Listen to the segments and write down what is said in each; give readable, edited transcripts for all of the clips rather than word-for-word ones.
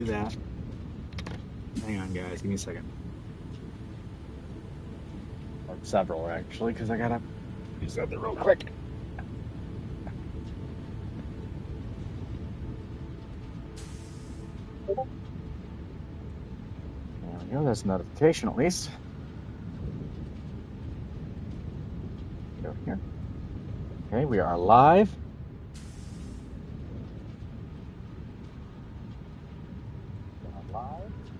Do that. Hang on, guys. Give me a second. Or several, actually, because I gotta do something real quick. There we go. There's a notification, at least. Go here. Okay, we are live.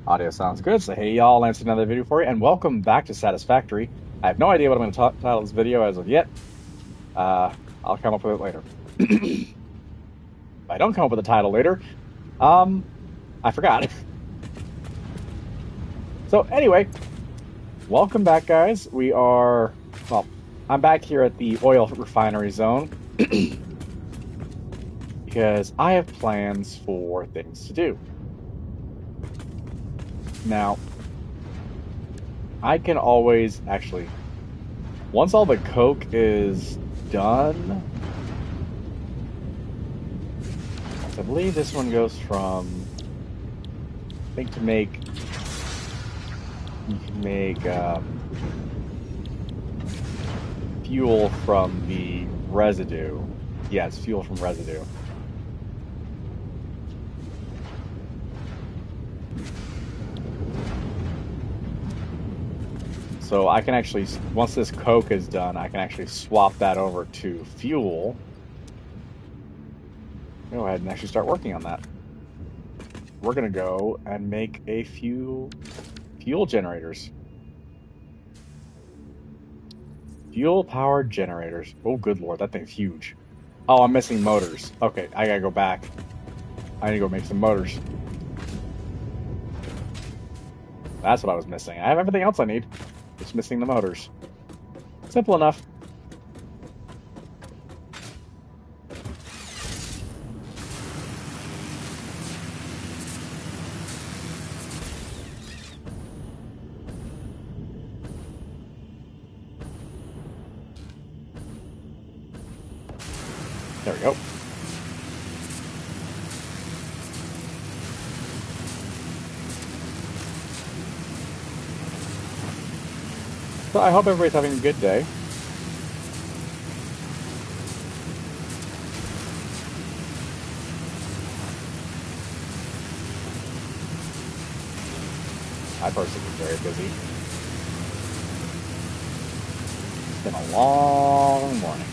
Audio sounds good. So, hey, y'all, that's another video for you, and welcome back to Satisfactory. I have no idea what I'm going to title this video as of yet. I'll come up with it later. If I don't come up with a title later, I forgot. So, anyway, welcome back, guys. We are, well, I'm back here at the oil refinery zone because I have plans for things to do. Now, I can always, actually, once all the coke is done, I believe this one goes from, I think to make, you can make fuel from the residue. Yeah, it's fuel from residue. So I can actually, once this coke is done, I can actually swap that over to fuel. Go ahead and actually start working on that. We're going to go and make a few fuel generators. Fuel-powered generators. Oh, good lord, that thing's huge. Oh, I'm missing motors. Okay, I gotta go back. I need to go make some motors. That's what I was missing. I have everything else I need. Just missing the motors. Simple enough. There we go. So I hope everybody's having a good day. I personally am very busy. It's been a long morning.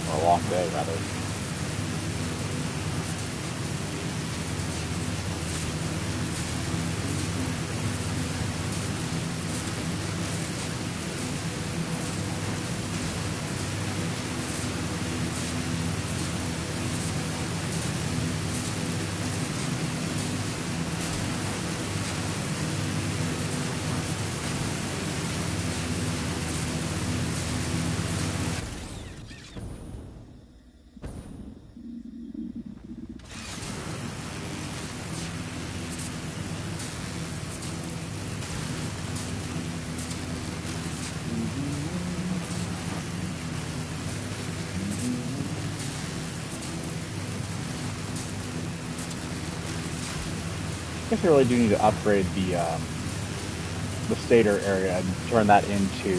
Or a long day, rather. I guess I really do need to upgrade the stator area and turn that into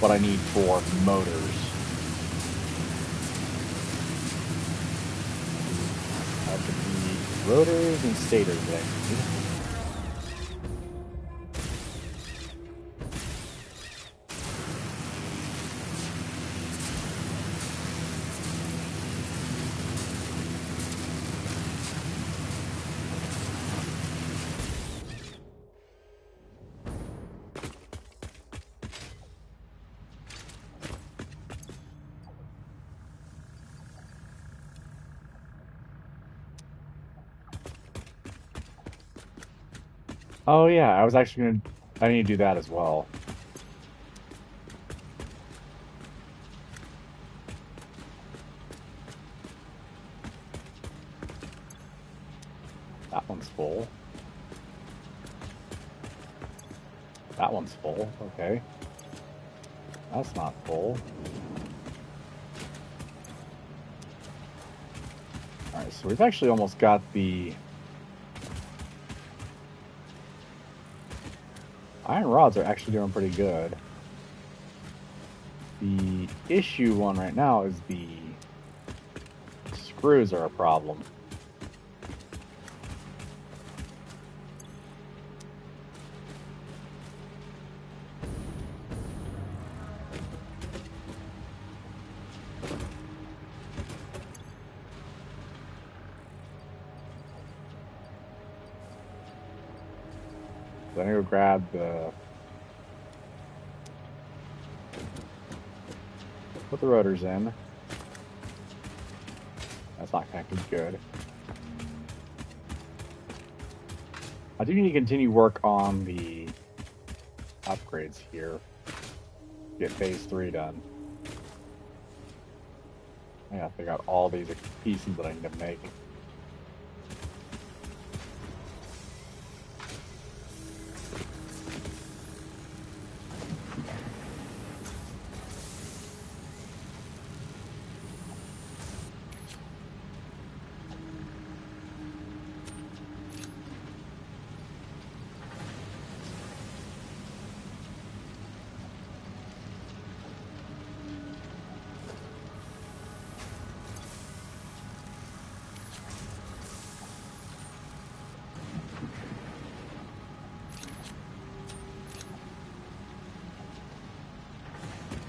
what I need for motors. That should be rotors and stators that I need. Oh yeah, I was actually gonna. I need to do that as well. That one's full. That one's full. Okay. That's not full. Alright, so we've actually almost got the iron rods are actually doing pretty good. The issue one right now is the screws are a problem. So I'm gonna go grab put the rotors in. That's not connected good. I do need to continue work on the upgrades here. Get phase 3 done. I gotta figure out all these pieces that I need to make.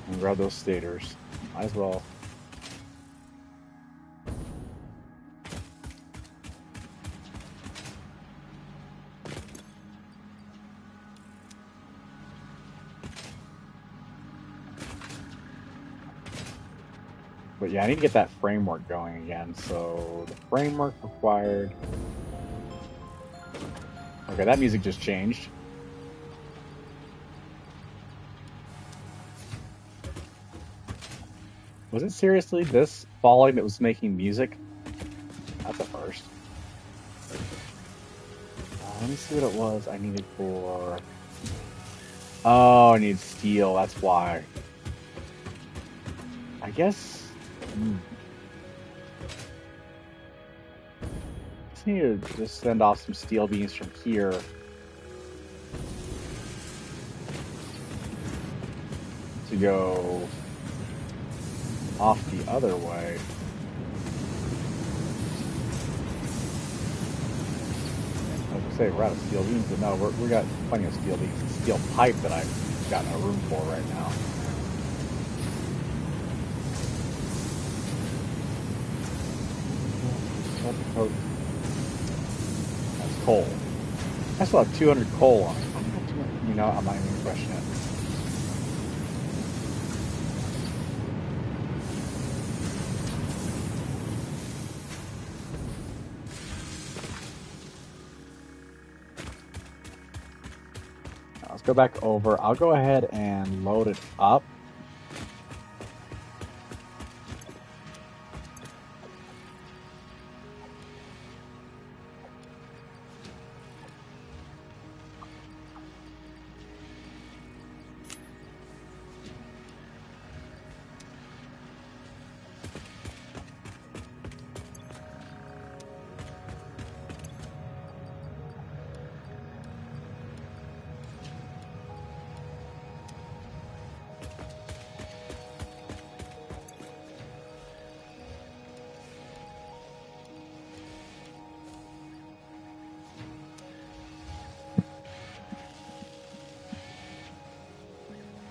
And grab those stators. Might as well. But yeah, I need to get that framework going again. So the framework required. Okay, that music just changed. Was it seriously this falling that was making music? That's a first. Let me see what it was I needed for. Oh, I need steel. That's why. I guess. I need to just send off some steel beams from here. To go off the other way. I was gonna say we're out of steel beams, but no, we got plenty of steel beams. It's steel pipe that I've got no room for right now. That's coal. I still have 200 coal on it. You know, I'm not even gonna question it. Let's go back over. I'll go ahead and load it up.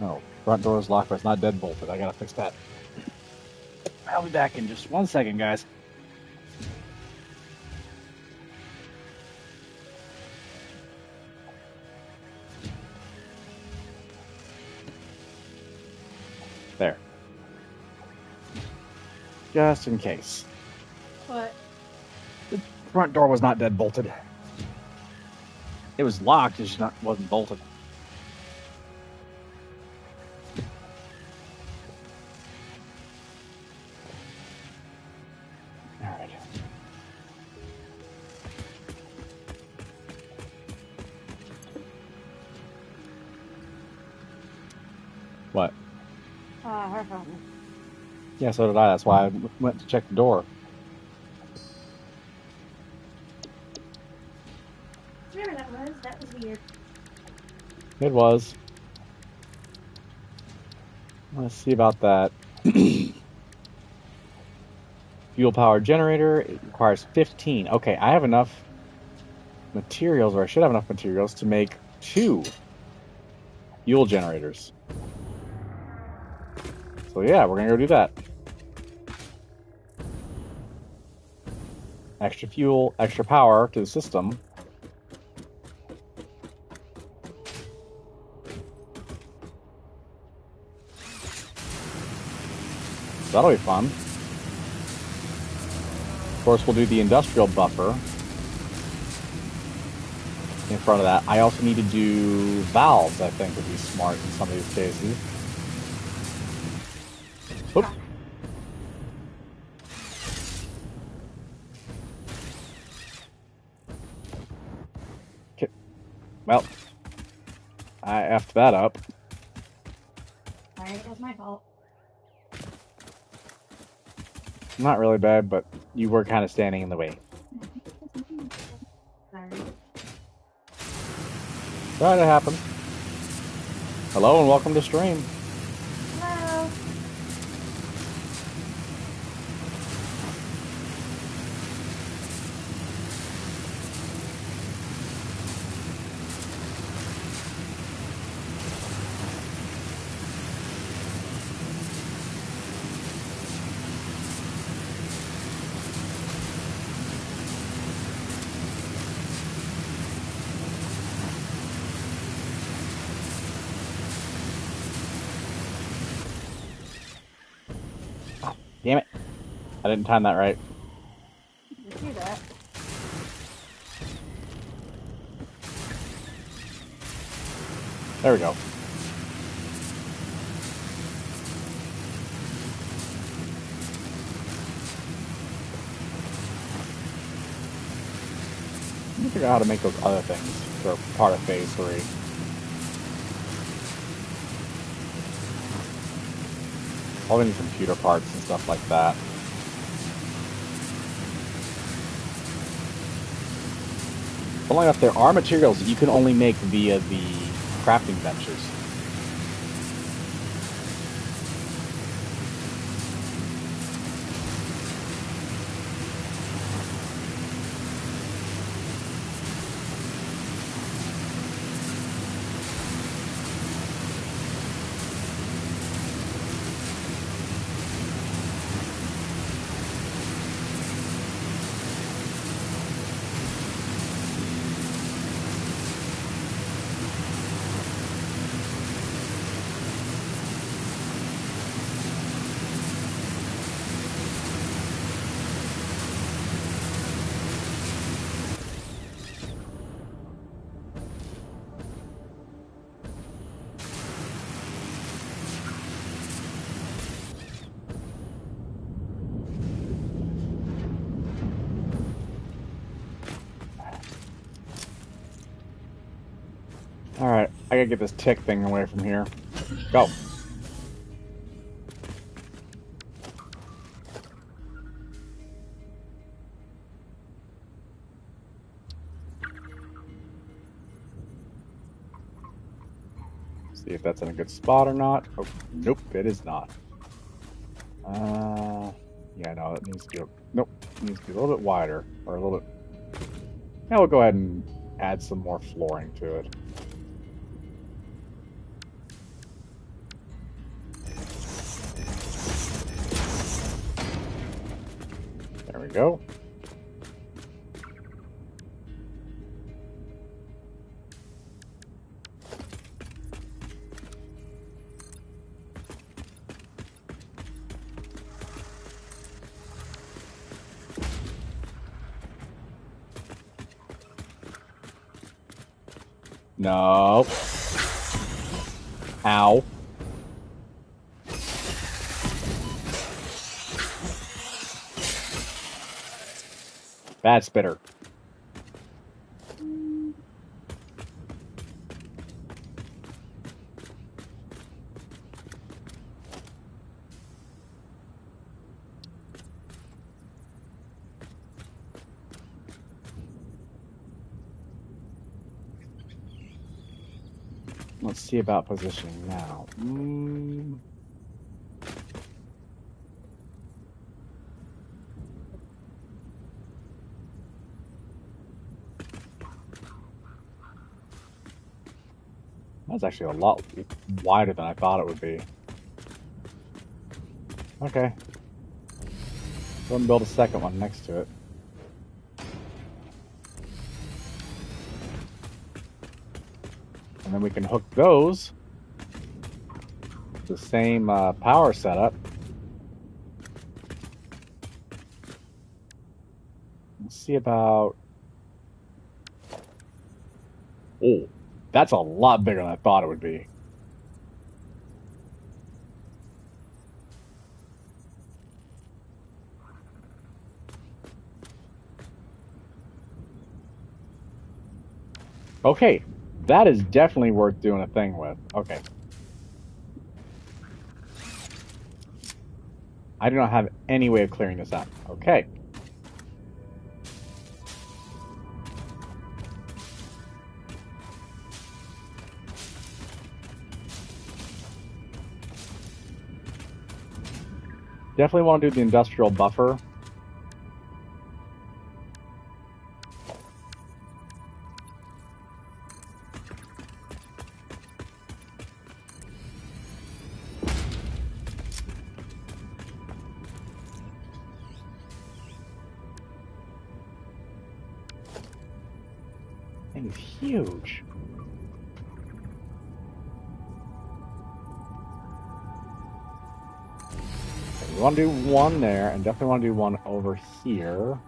No, front door is locked, but it's not dead bolted. I gotta fix that. I'll be back in just 1 second, guys. There. Just in case. What? The front door was not dead bolted. It was locked, it just wasn't bolted. Alright. What? Her phone. Yeah, so did I. That's why I went to check the door. Whatever that was weird. It was. Let's see about that. Fuel powered generator. It requires 15. Okay, I have enough materials, or I should have enough materials to make 2 fuel generators. So yeah, we're gonna go do that. Extra fuel, extra power to the system. So that'll be fun. Of course, we'll do the industrial buffer in front of that. I also need to do valves, I think would be smart in some of these cases. Oop. Ah, Okay. Well, I effed that up. alright, that's my fault. Not really bad, but you were kind of standing in the way. Sorry. Right, it happens. Hello and welcome to stream. Hello. Damn it. I didn't time that right. Let's do that. There we go. Let me figure out how to make those other things. They're part of phase 3. All any computer parts and stuff like that. Funnily enough, there are materials that you can only make via the crafting benches. Alright, I gotta get this tick thing away from here. Go. See if that's in a good spot or not. Oh, nope, it is not. Yeah, no, it needs to be. Nope, it needs to be a little bit wider, or a little bit. Now we'll go ahead and add some more flooring to it. There we go. No. Ow. Bad spitter. Let's see about positioning now. That's actually a lot wider than I thought it would be. Okay. Go and build a second one next to it. And then we can hook those to the same power setup. Let's see about... Oh, that's a lot bigger than I thought it would be. Okay, that is definitely worth doing a thing with. Okay. I do not have any way of clearing this out. Okay. Definitely want to do the industrial buffer. Thing is huge. Okay, we want to do one there, and definitely want to do one over here.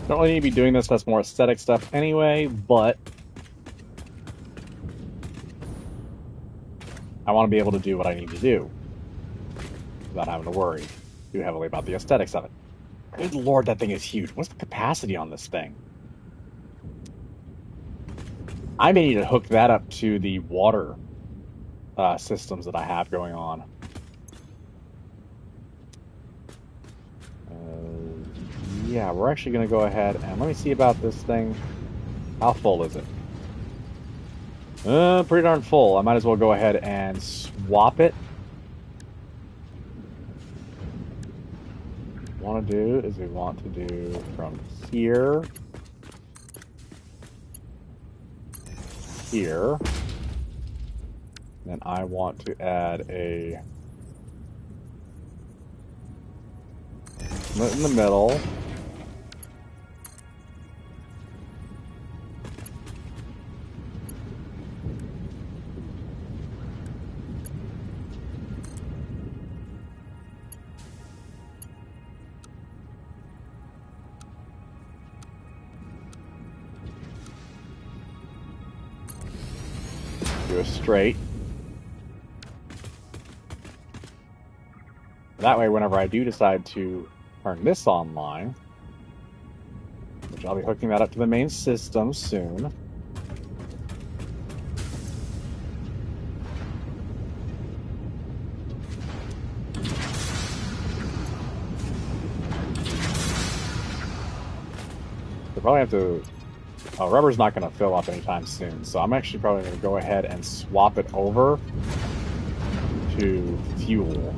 Don't really need to be doing this. That's more aesthetic stuff anyway, but I want to be able to do what I need to do without having to worry too heavily about the aesthetics of it. Good lord, that thing is huge. What's the capacity on this thing? I may need to hook that up to the water systems that I have going on. Yeah, we're actually going to go ahead and let me see about this thing. How full is it? Pretty darn full. I might as well go ahead and swap it. What we want to do is we want to do from here, here. Then I want to add a split in the middle. Do a straight. That way, whenever I do decide to turn this online, which I'll be hooking that up to the main system soon. We'll probably have to. Oh, rubber's not going to fill up anytime soon, so I'm actually probably going to go ahead and swap it over to fuel.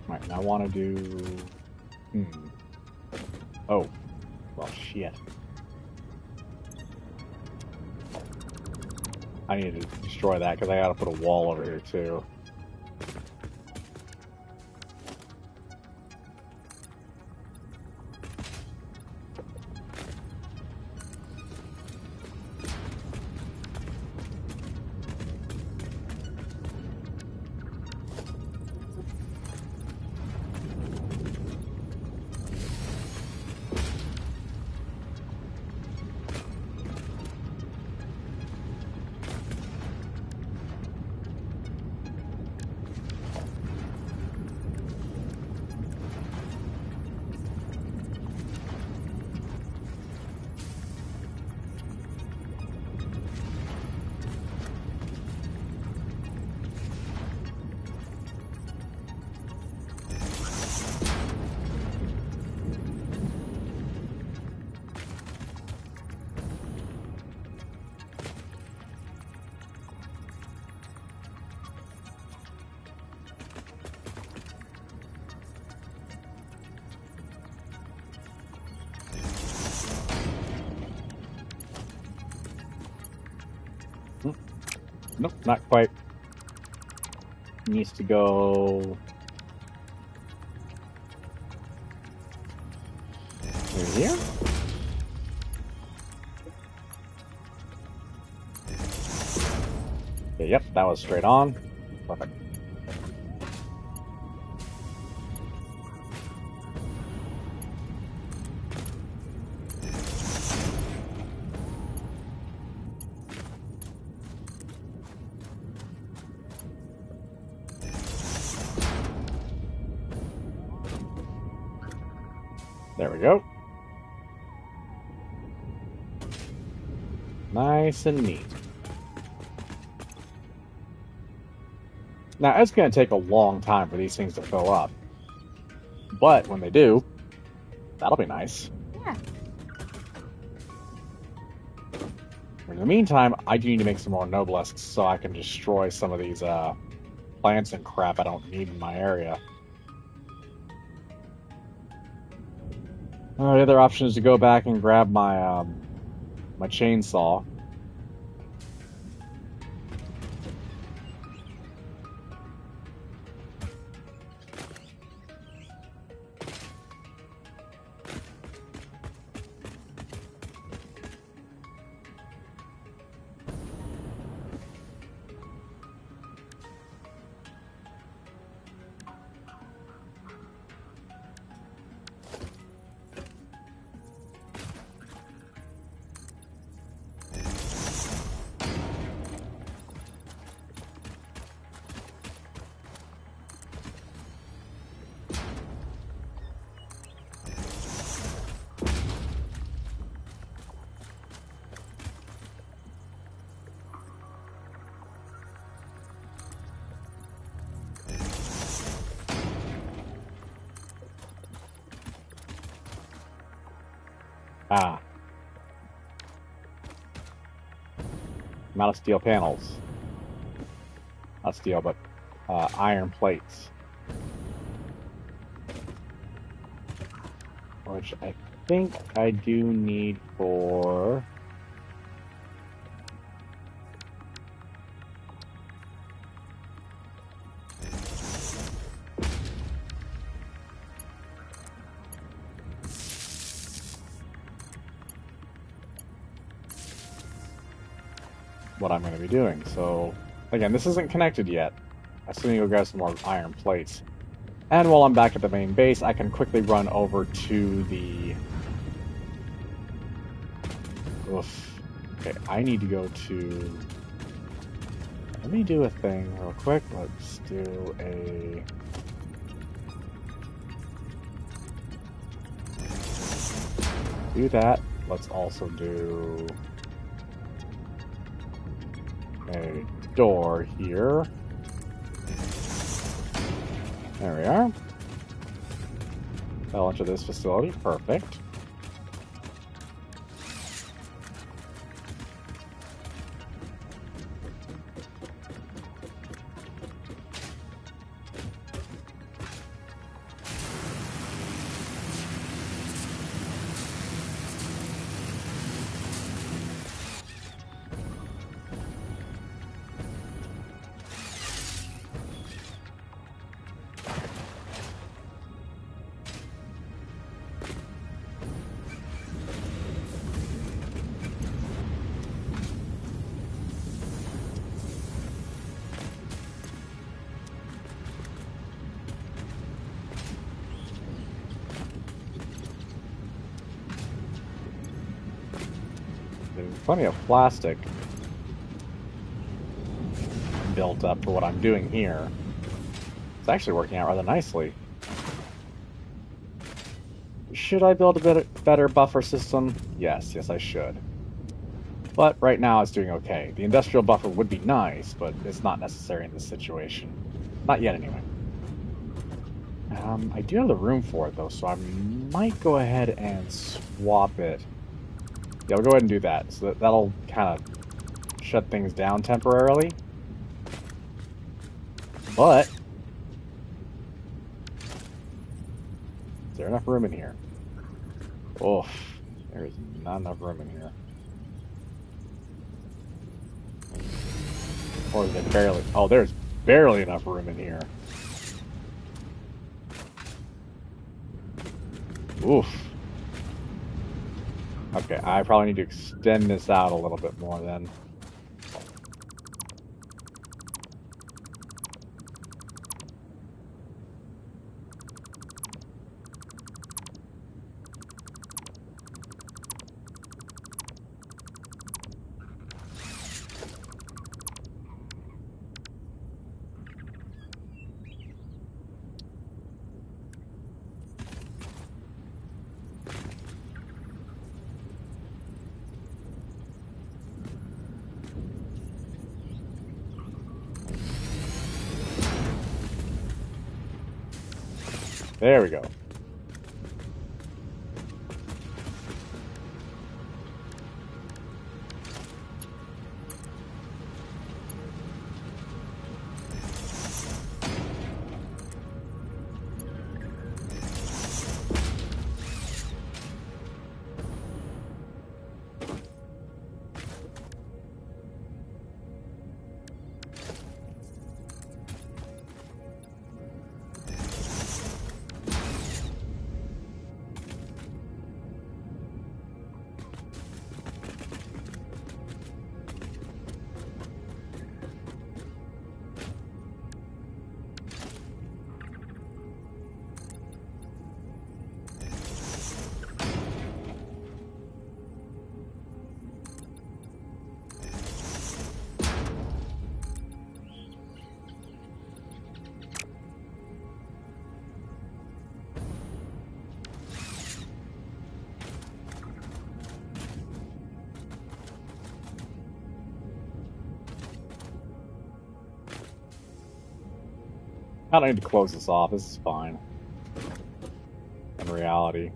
Right, now I want to do... Oh. Well, shit. I need to destroy that, because I gotta put a wall over here, too. Nope, not quite. Needs to go... Through here? Okay, yep, that was straight on. Perfect. There we go. Nice and neat. Now, it's going to take a long time for these things to fill up. But when they do, that'll be nice. Yeah. In the meantime, I do need to make some more nobelisks so I can destroy some of these plants and crap I don't need in my area. The other option is to go back and grab my my chainsaw. Ah. I'm out of steel panels. not steel, but iron plates. Which I think I do need for... what I'm going to be doing. So, again, this isn't connected yet. I still need to go grab some more iron plates. And while I'm back at the main base, I can quickly run over to the... Oof. Okay, I need to go to... Let me do a thing real quick. Let's do a... Do that. Let's also do... a door here. There we are. Fell into this facility. Perfect. There's plenty of plastic built up for what I'm doing here. It's actually working out rather nicely. Should I build a better buffer system? Yes, I should. But right now it's doing okay. The industrial buffer would be nice, but it's not necessary in this situation. Not yet, anyway. I do have the room for it, though, so I might go ahead and swap it. Yeah, we'll go ahead and do that. So that'll kind of shut things down temporarily. But... is there enough room in here? Oof. There is not enough room in here. Or is it barely... oh, there's barely enough room in here. Oof. Okay, I probably need to extend this out a little bit more then. There we go. I don't need to close this off. This is fine. In reality.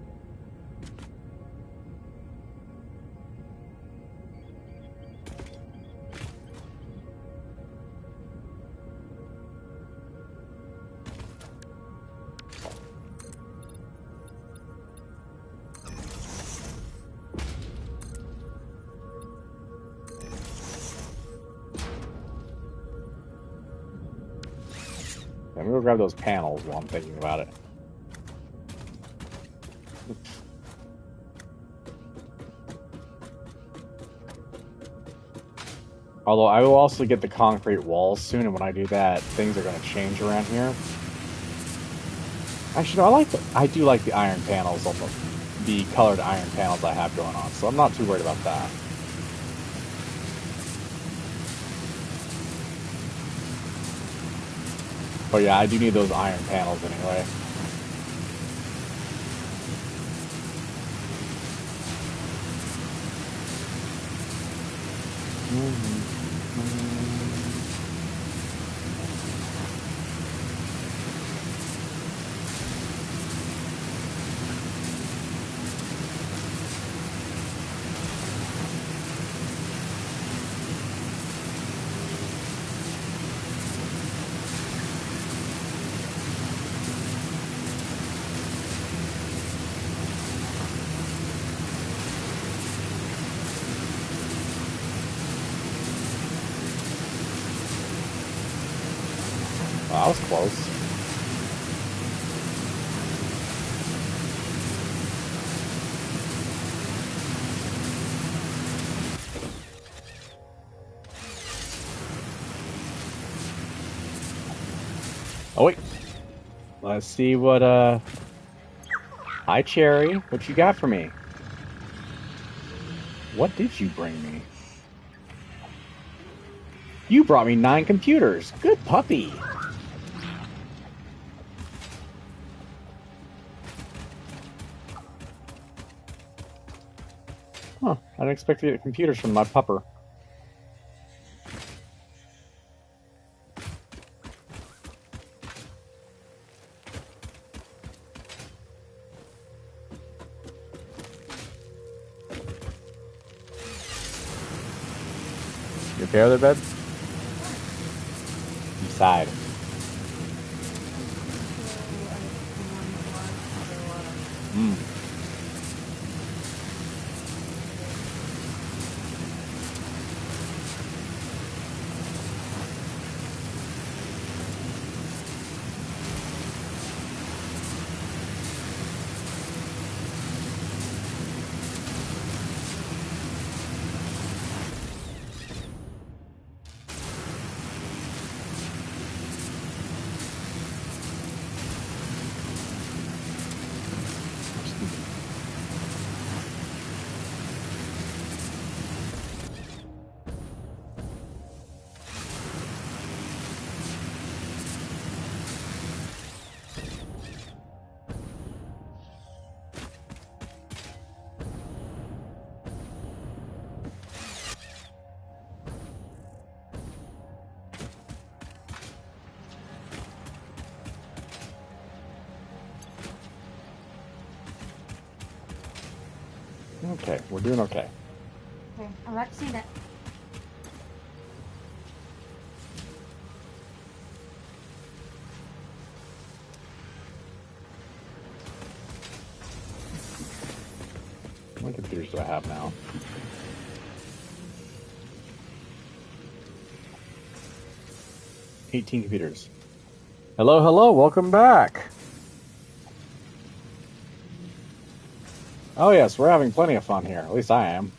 Let me go grab those panels while I'm thinking about it. Although I will also get the concrete walls soon, and when I do that, things are going to change around here. Actually, no, I do like the iron panels, the colored iron panels I have going on, so I'm not too worried about that. But yeah, I do need those iron panels anyway. Well, that was close. Oh wait. Let's see what Hi Cherry, what you got for me? What did you bring me? You brought me 9 computers. Good puppy. Huh, I didn't expect to get computers from my pupper. You okay with it, bed? You sighed. Mm. Okay, we're doing okay. Okay, I'd like to see that. How many computers do I have now? $18 computers. Hello, hello, welcome back. Oh yes, we're having plenty of fun here. At least I am.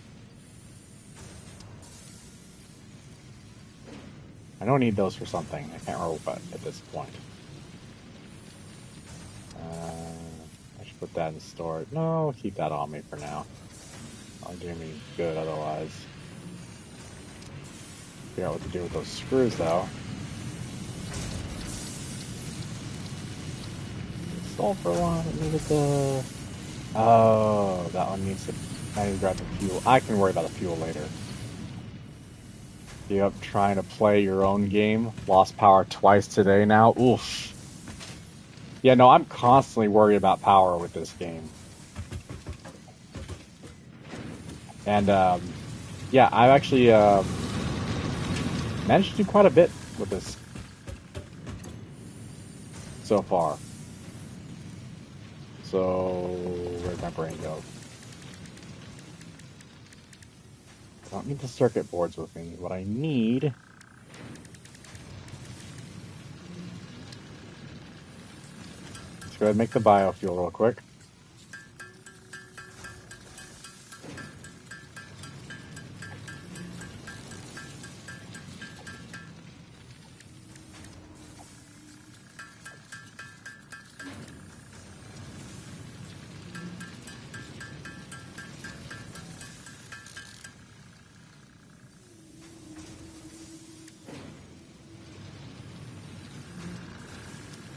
I don't need those for something. I can't remember what at this point. I should put that in storage. No, I'll keep that on me for now. I'll do me good otherwise. Figure out what to do with those screws though. Sulfur one, it needed the... Oh, that one needs to... I need to grab the fuel. I can worry about the fuel later. You up trying to play your own game? Lost power twice today now? Oof. Yeah, no, I'm constantly worried about power with this game. And, yeah, I've actually, managed to do quite a bit with this so far. So, where'd my brain go? I don't need the circuit boards with me. What I need go ahead and make the biofuel real quick.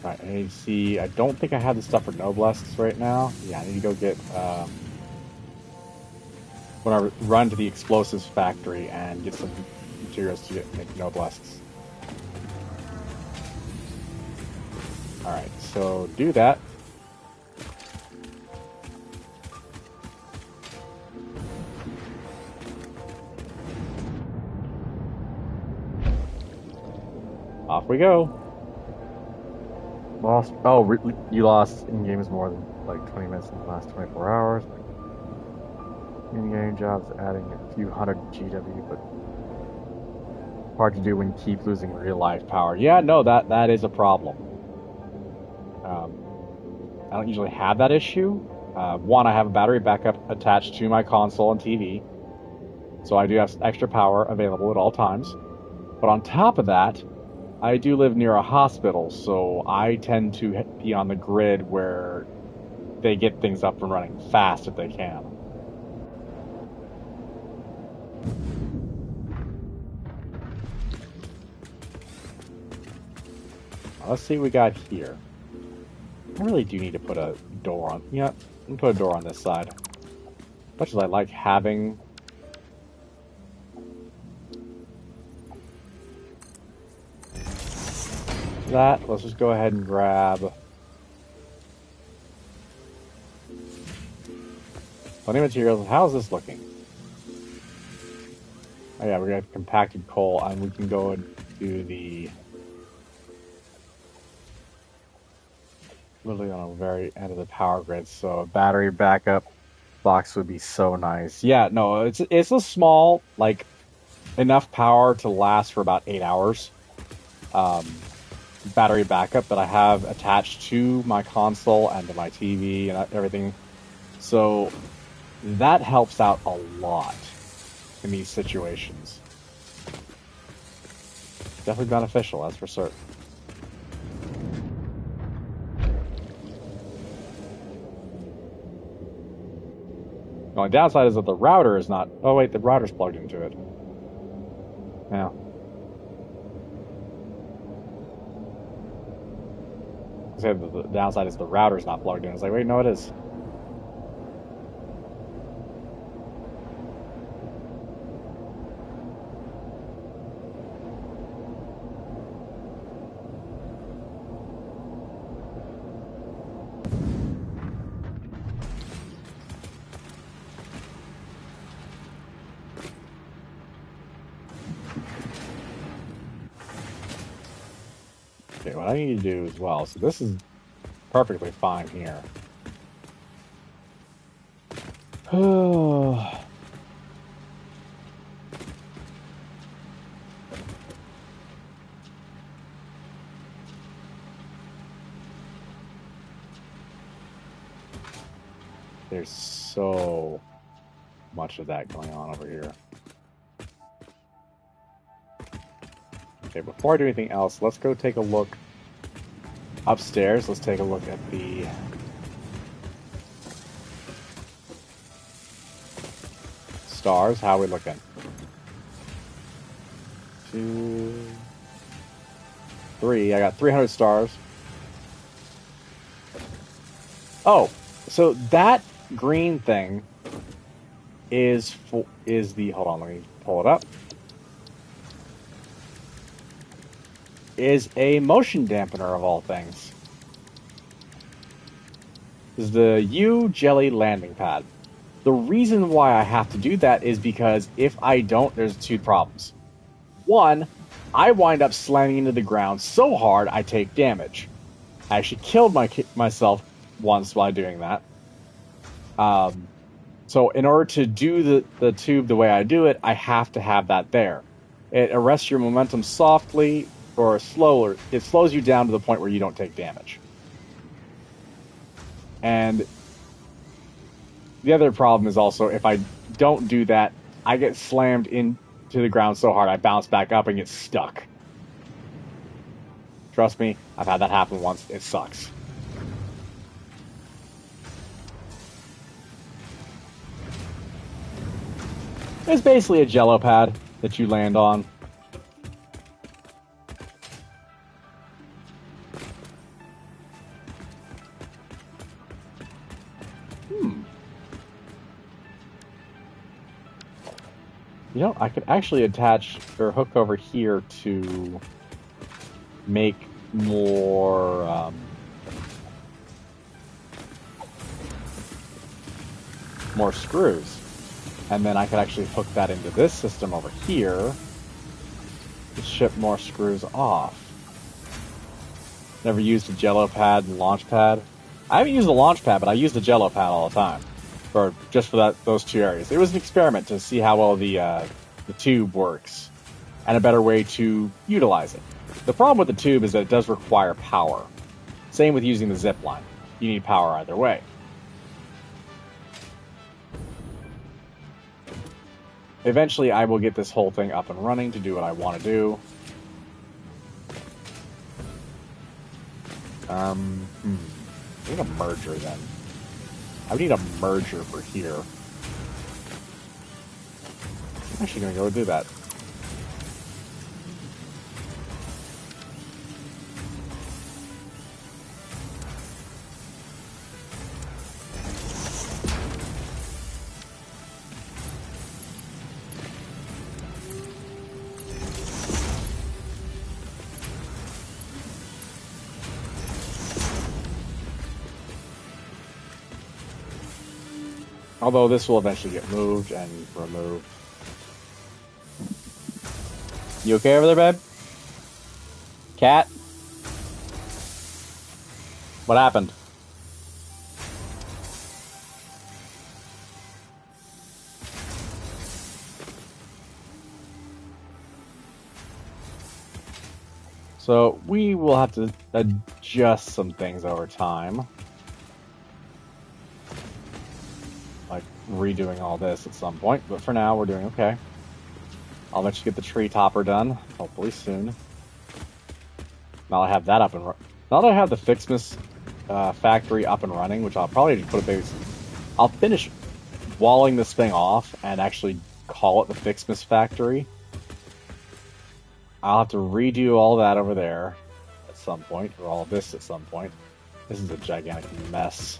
Alright, I need to see. I don't think I have the stuff for Noblesks right now. Yeah, I need to go get. When I run to the explosives factory and get some materials to make Noblesks. Alright, so do that. Off we go. Lost. Oh, you lost in games more than like 20 minutes in the last 24 hours. In-game jobs adding a few hundred GW, but hard to do when you keep losing real life power. Yeah, no, that is a problem. I don't usually have that issue. One, I have a battery backup attached to my console and TV, so I do have extra power available at all times. But on top of that, I do live near a hospital, so I tend to be on the grid where they get things up and running fast if they can. Let's see what we got here. I really do need to put a door on. Yeah, let me put a door on this side. As much as I like having that, let's just go ahead and grab plenty of materials. How's this looking? Oh yeah, we're gonna have compacted coal, and we can go and do the literally on the very end of the power grid. So a battery backup box would be so nice. Yeah, no, it's a small, like enough power to last for about 8 hours. Battery backup that I have attached to my console and to my TV and everything. So that helps out a lot in these situations. Definitely beneficial, that's for certain. The only downside is that the router is not... Oh wait, the router's plugged into it. Yeah. I said the downside is the router's not plugged in. It's like, wait, no, it is. Okay, what I need to do as well, so this is perfectly fine here. There's so much of that going on over here. Okay, before I do anything else, let's go take a look upstairs. Let's take a look at the stars. How are we looking? 2, 3. I got 300 stars. Oh, so that green thing is the, hold on, let me pull it up. Is a motion dampener of all things. This is the U Jelly landing pad. The reason why I have to do that is because if I don't, there's 2 problems. One, I wind up slamming into the ground so hard I take damage. I actually killed myself once while doing that. So in order to do the tube the way I do it, I have to have that there. It arrests your momentum softly or slower. It slows you down to the point where you don't take damage. And the other problem is also if I don't do that, I get slammed into the ground so hard I bounce back up and get stuck. Trust me, I've had that happen once. It sucks. It's basically a jello pad that you land on. You know, I could actually attach or hook over here to make more more screws. And then I could actually hook that into this system over here to ship more screws off. Never used a jello pad and launch pad. I haven't used a launch pad, but I use the jello pad all the time. For just for those two areas. It was an experiment to see how well the tube works and a better way to utilize it. The problem with the tube is that it does require power. Same with using the zip line. You need power either way. Eventually, I will get this whole thing up and running to do what I want to do. I need a merger then. I would need a merger for here. I'm actually going to go do that. Although this will eventually get moved and removed. You okay over there, babe? Cat? What happened? So we will have to adjust some things over time. Like redoing all this at some point, but for now we're doing okay. I'll eventually get the tree topper done, hopefully soon. Now I have that up and now that I have the Fixmas factory up and running, which I'll probably just put a base. I'll finish walling this thing off and actually call it the Fixmas factory. I'll have to redo all that over there at some point, or all of this at some point. This is a gigantic mess.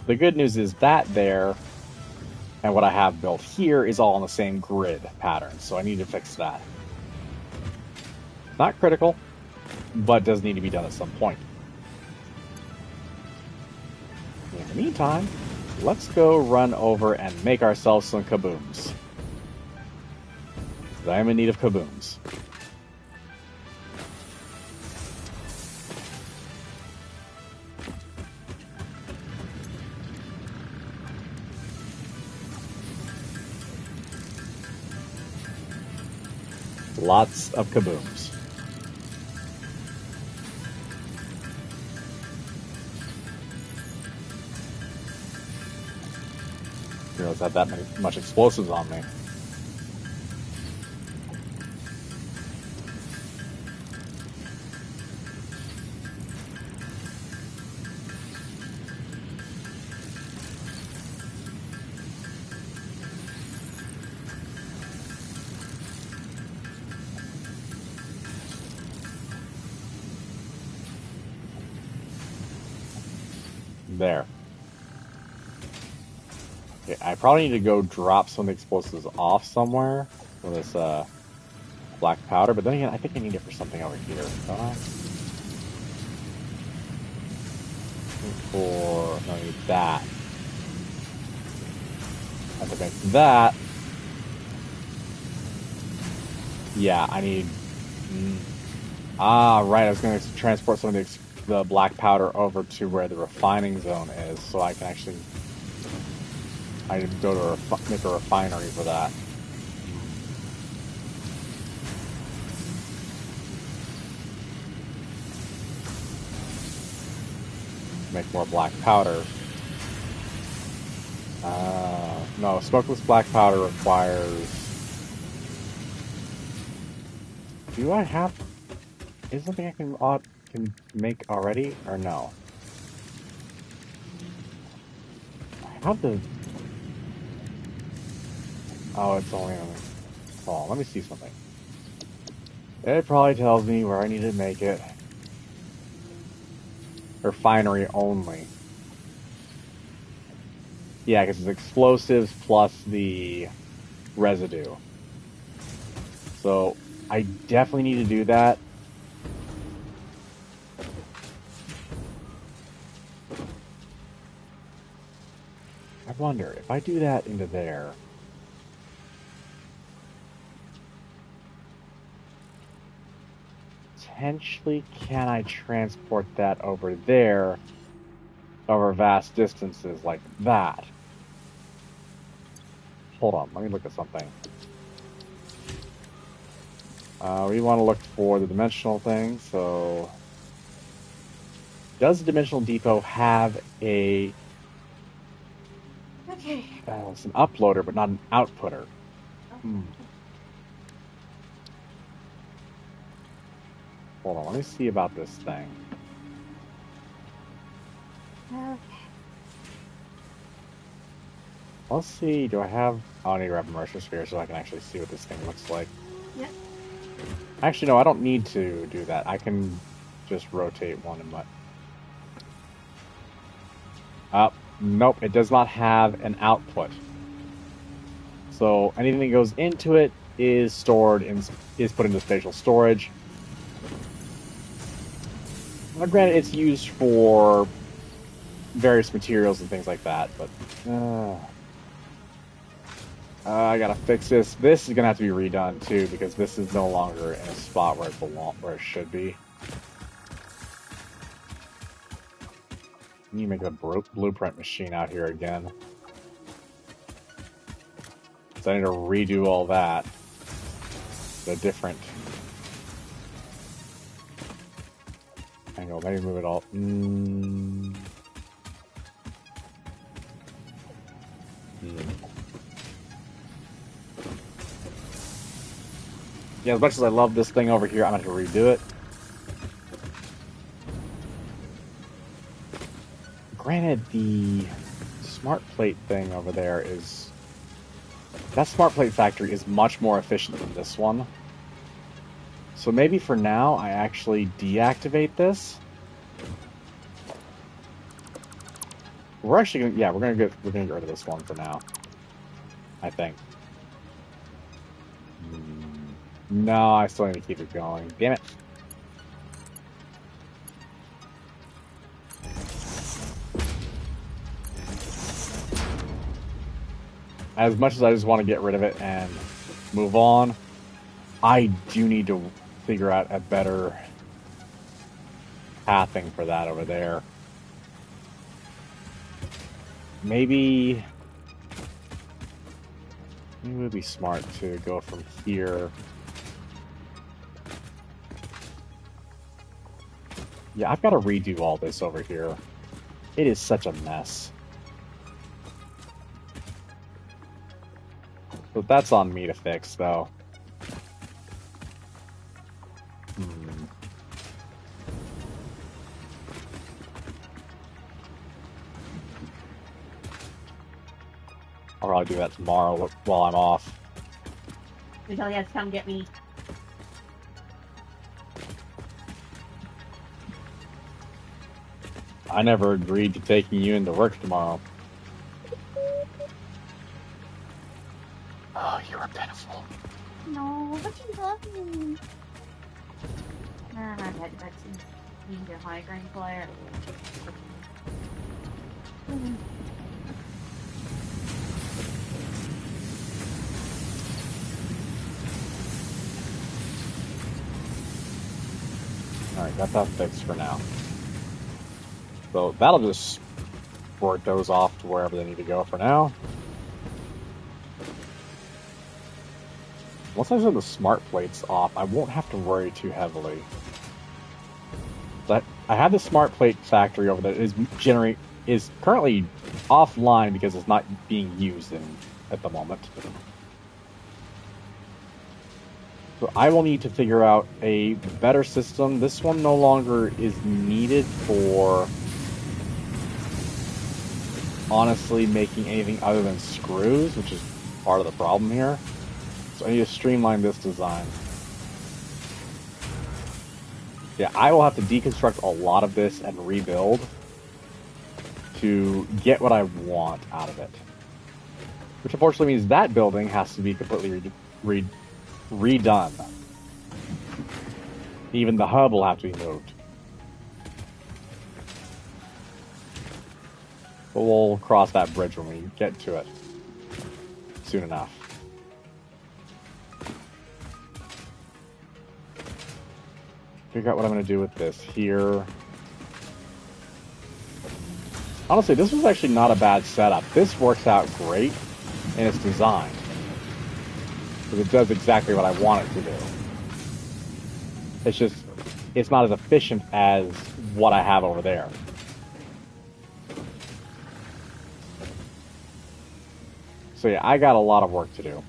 The good news is that there, and what I have built here is all on the same grid pattern, so I need to fix that. Not critical, but does need to be done at some point. In the meantime, let's go run over and make ourselves some kabooms. I am in need of kabooms. Lots of kabooms. I realize I had that much explosives on me. There. Okay, I probably need to go drop some of the explosives off somewhere for this black powder, but then again, I think I need it for something over here, don't I? No, I need that. I think I need that. Yeah, I need... right, I was going to transport some of the black powder over to where the refining zone is, so I can actually... I need to go to make a refinery for that. make more black powder. No, smokeless black powder requires... Do I have... Is something I can make already, or no? I have the... Oh, it's only on... Hold on, let me see something. It probably tells me where I need to make it. Refinery only. Yeah, because it's explosives plus the residue. So, I definitely need to do that. I wonder, if I do that into there... Potentially, can I transport that over there over vast distances like that? Hold on, let me look at something. We want to look for the dimensional thing, so... Does the dimensional depot have a... Okay. it's an uploader, but not an outputter. Hold on, let me see about this thing. Okay. Let's see, do I have... Oh, I need to grab a immersion sphere so I can actually see what this thing looks like. Yep. Actually, no, I don't need to do that. I can just rotate one and let... Nope, it does not have an output. So anything that goes into it is stored is put into spatial storage. Now, granted, it's used for various materials and things like that, but I gotta fix this. This is gonna have to be redone too because this is no longer in a spot where it should be. You make a blueprint machine out here again. So I need to redo all that. The different angle. Maybe move it all. Yeah, as much as I love this thing over here, I'm going to have to redo it. Granted, the smart plate thing over there is... That smart plate factory is much more efficient than this one. So maybe for now, I actually deactivate this. We're actually gonna... Yeah, we're gonna get rid of this one for now. I think. No, I still need to keep it going. Damn it. As much as I just want to get rid of it and move on, I do need to figure out a better pathing for that over there. Maybe it would be smart to go from here. Yeah, I've got to redo all this over here. It is such a mess. So that's on me to fix, though. I'll probably do that tomorrow while I'm off. Until he has to come get me. I never agreed to taking you into work tomorrow. Oh, you are pitiful. No, but you love me. Nah, I had to need a migraine flare. Alright, got that fixed for now. So that'll just port those off to wherever they need to go for now. Once I set the smart plates off, I won't have to worry too heavily. I have the smart plate factory over there. It is currently offline because it's not being used at the moment. So I will need to figure out a better system. This one no longer is needed for honestly making anything other than screws, which is part of the problem here. So I need to streamline this design. Yeah, I will have to deconstruct a lot of this and rebuild to get what I want out of it. Which unfortunately means that building has to be completely redone. Even the hub will have to be moved. But we'll cross that bridge when we get to it soon enough. Figure out what I'm going to do with this here. Honestly, this was actually not a bad setup. This works out great in its design. Because it does exactly what I want it to do. It's just, it's not as efficient as what I have over there. So yeah, I got a lot of work to do.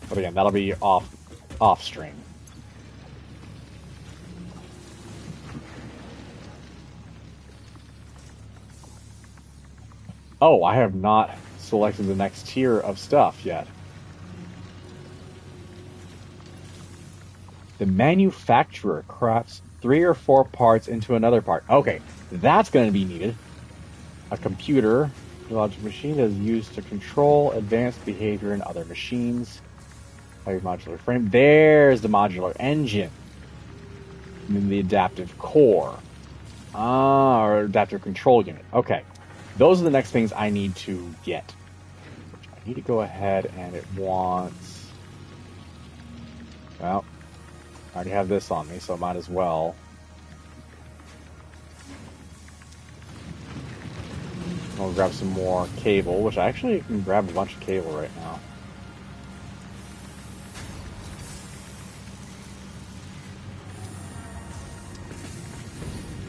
But again, that'll be off stream. Oh, I have not selected the next tier of stuff yet. The manufacturer crafts 3 or 4 parts into another part. Okay, that's going to be needed. A computer, a logic machine that is used to control advanced behavior in other machines. Higher modular frame. There's the modular engine. And then the adaptive core. Or adaptive control unit. Okay. Those are the next things I need to get. I need to go ahead and it wants... Well, I already have this on me, so I might as well. I'll grab some more cable, which I actually can grab a bunch of cable right now.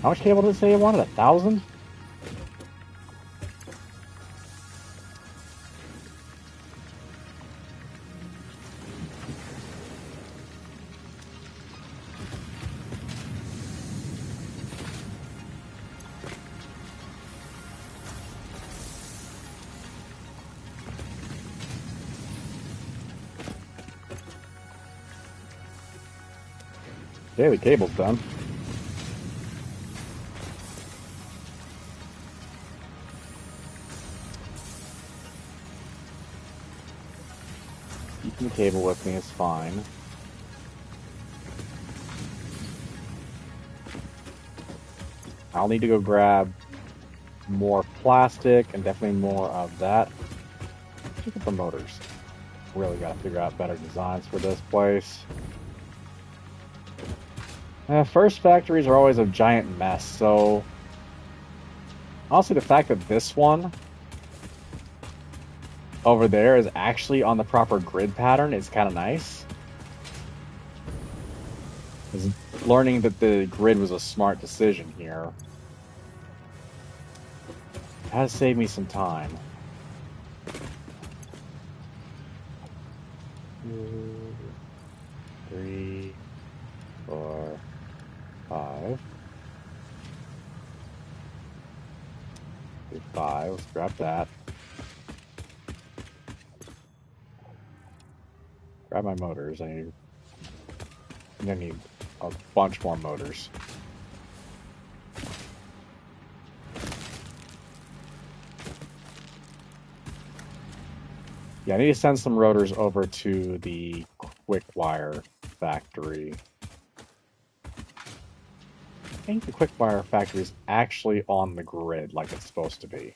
How much cable did it say it wanted? 1,000? Okay, the cable's done. Keeping the cable with me is fine. I'll need to go grab more plastic and definitely more of that. Look at the motors. Really got to figure out better designs for this place. First factories are always a giant mess, so honestly the fact that this one over there is actually on the proper grid pattern is kind of nice. Learning that the grid was a smart decision here has saved me some time. 2, 3, 4, 5. 5. Let's grab that. Grab my motors. I'm gonna need a bunch more motors. Yeah, I need to send some rotors over to the quick wire factory. I think the quick wire factory is actually on the grid like it's supposed to be.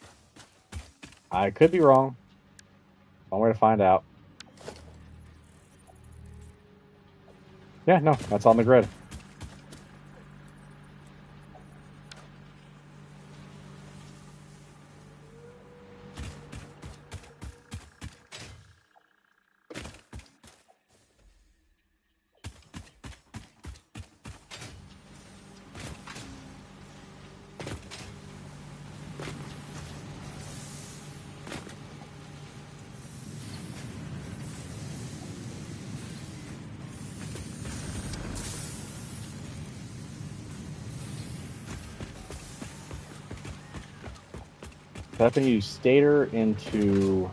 I could be wrong. One way to find out. Yeah, no, that's on the grid. I have to use stator into...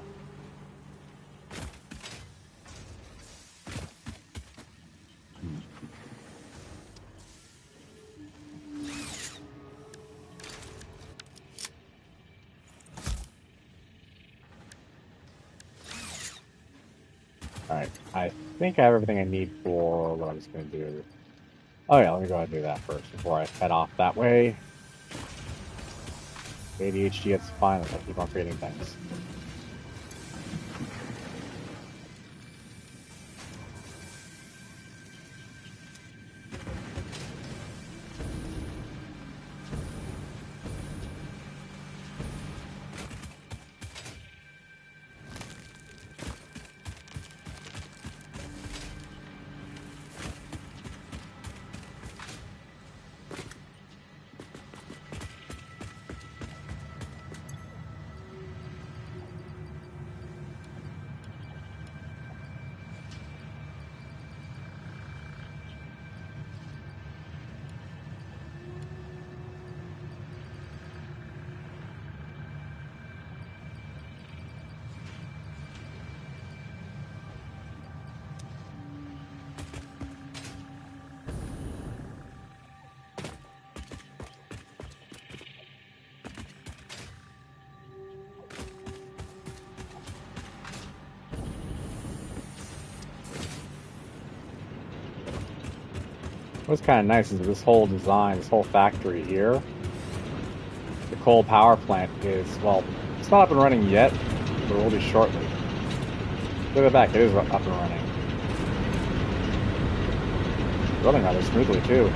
Alright, I think I have everything I need for what I was going to do. Oh yeah, let me go ahead and do that first before I head off that way. ADHD, it's fine if I keep on creating things. What's kind of nice is this whole design, this whole factory here, the coal power plant is, well, it's not up and running yet, but it will be shortly. Look at that, it is up and running. Running rather smoothly too.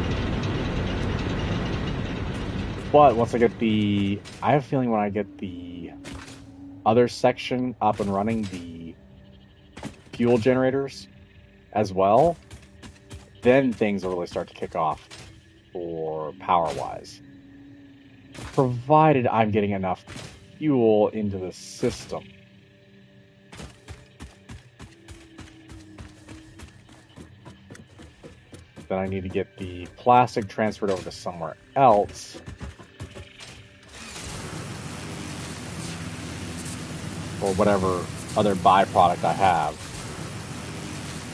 But once I get I have a feeling when I get the other section up and running, the fuel generators as well, then things will really start to kick off for power-wise. Provided I'm getting enough fuel into the system. Then I need to get the plastic transferred over to somewhere else. Or whatever other byproduct I have.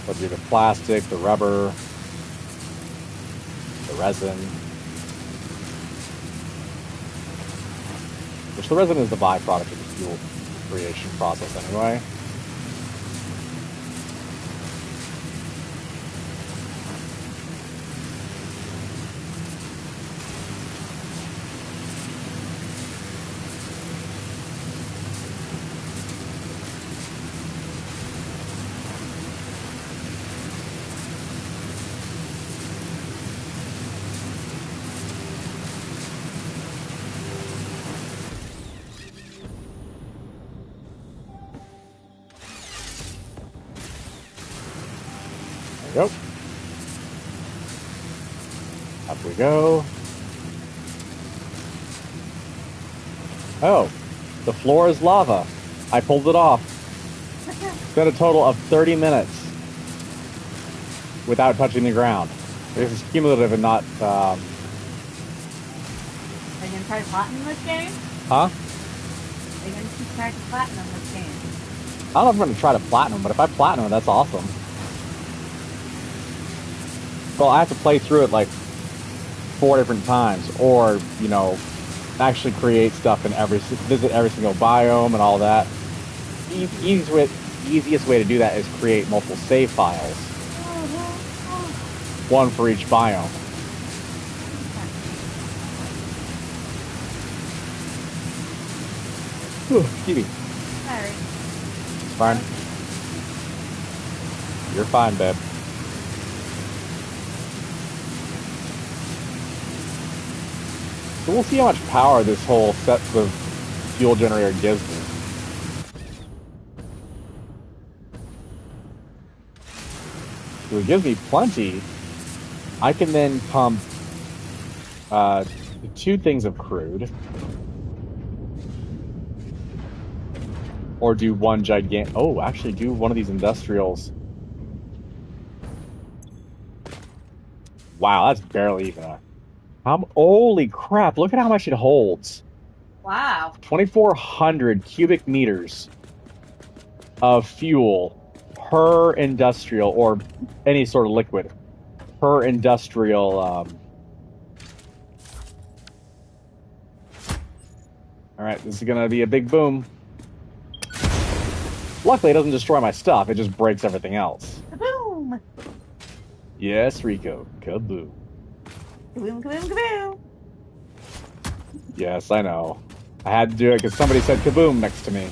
Whether it be the plastic, the rubber, the resin. Which the resin is the byproduct of the fuel creation process anyway. Yep. Up we go. Oh, the floor is lava. I pulled it off. Spent a total of 30 minutes without touching the ground. This is cumulative and not... Are you going to try to platinum this game? Huh? Are you going to keep trying to platinum this game? I don't know if I'm going to try to platinum, but if I platinum, that's awesome. Well, I have to play through it like 4 different times, or, you know, actually create stuff in visit every single biome and all that. Easiest way to do that is create multiple save files. One for each biome. Excuse me. Sorry. It's fine. You're fine, babe. So we'll see how much power this whole set of fuel generator gives me. So it gives me plenty. I can then pump 2 things of crude. Or do one gigantic... Oh, actually do one of these industrials. Wow, that's barely even a... Holy crap, look at how much it holds. Wow. 2,400 cubic meters of fuel per industrial or any sort of liquid per industrial. All right, this is gonna be a big boom. Luckily, it doesn't destroy my stuff; it just breaks everything else. Kaboom! Yes, Rico. Kaboom. Kaboom, kaboom, kaboom! Yes, I know. I had to do it because somebody said kaboom next to me.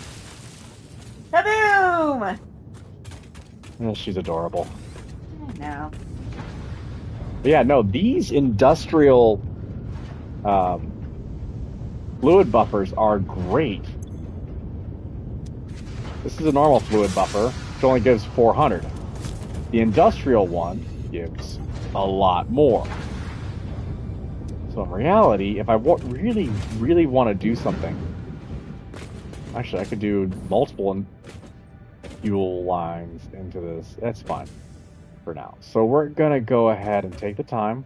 Kaboom! She's adorable. I know. But yeah, no, these industrial um, fluid buffers are great. This is a normal fluid buffer, which only gives 400. The industrial one gives a lot more. So in reality, if I really, really want to do something, actually, I could do multiple fuel lines into this. That's fine for now. So we're going to go ahead and take the time.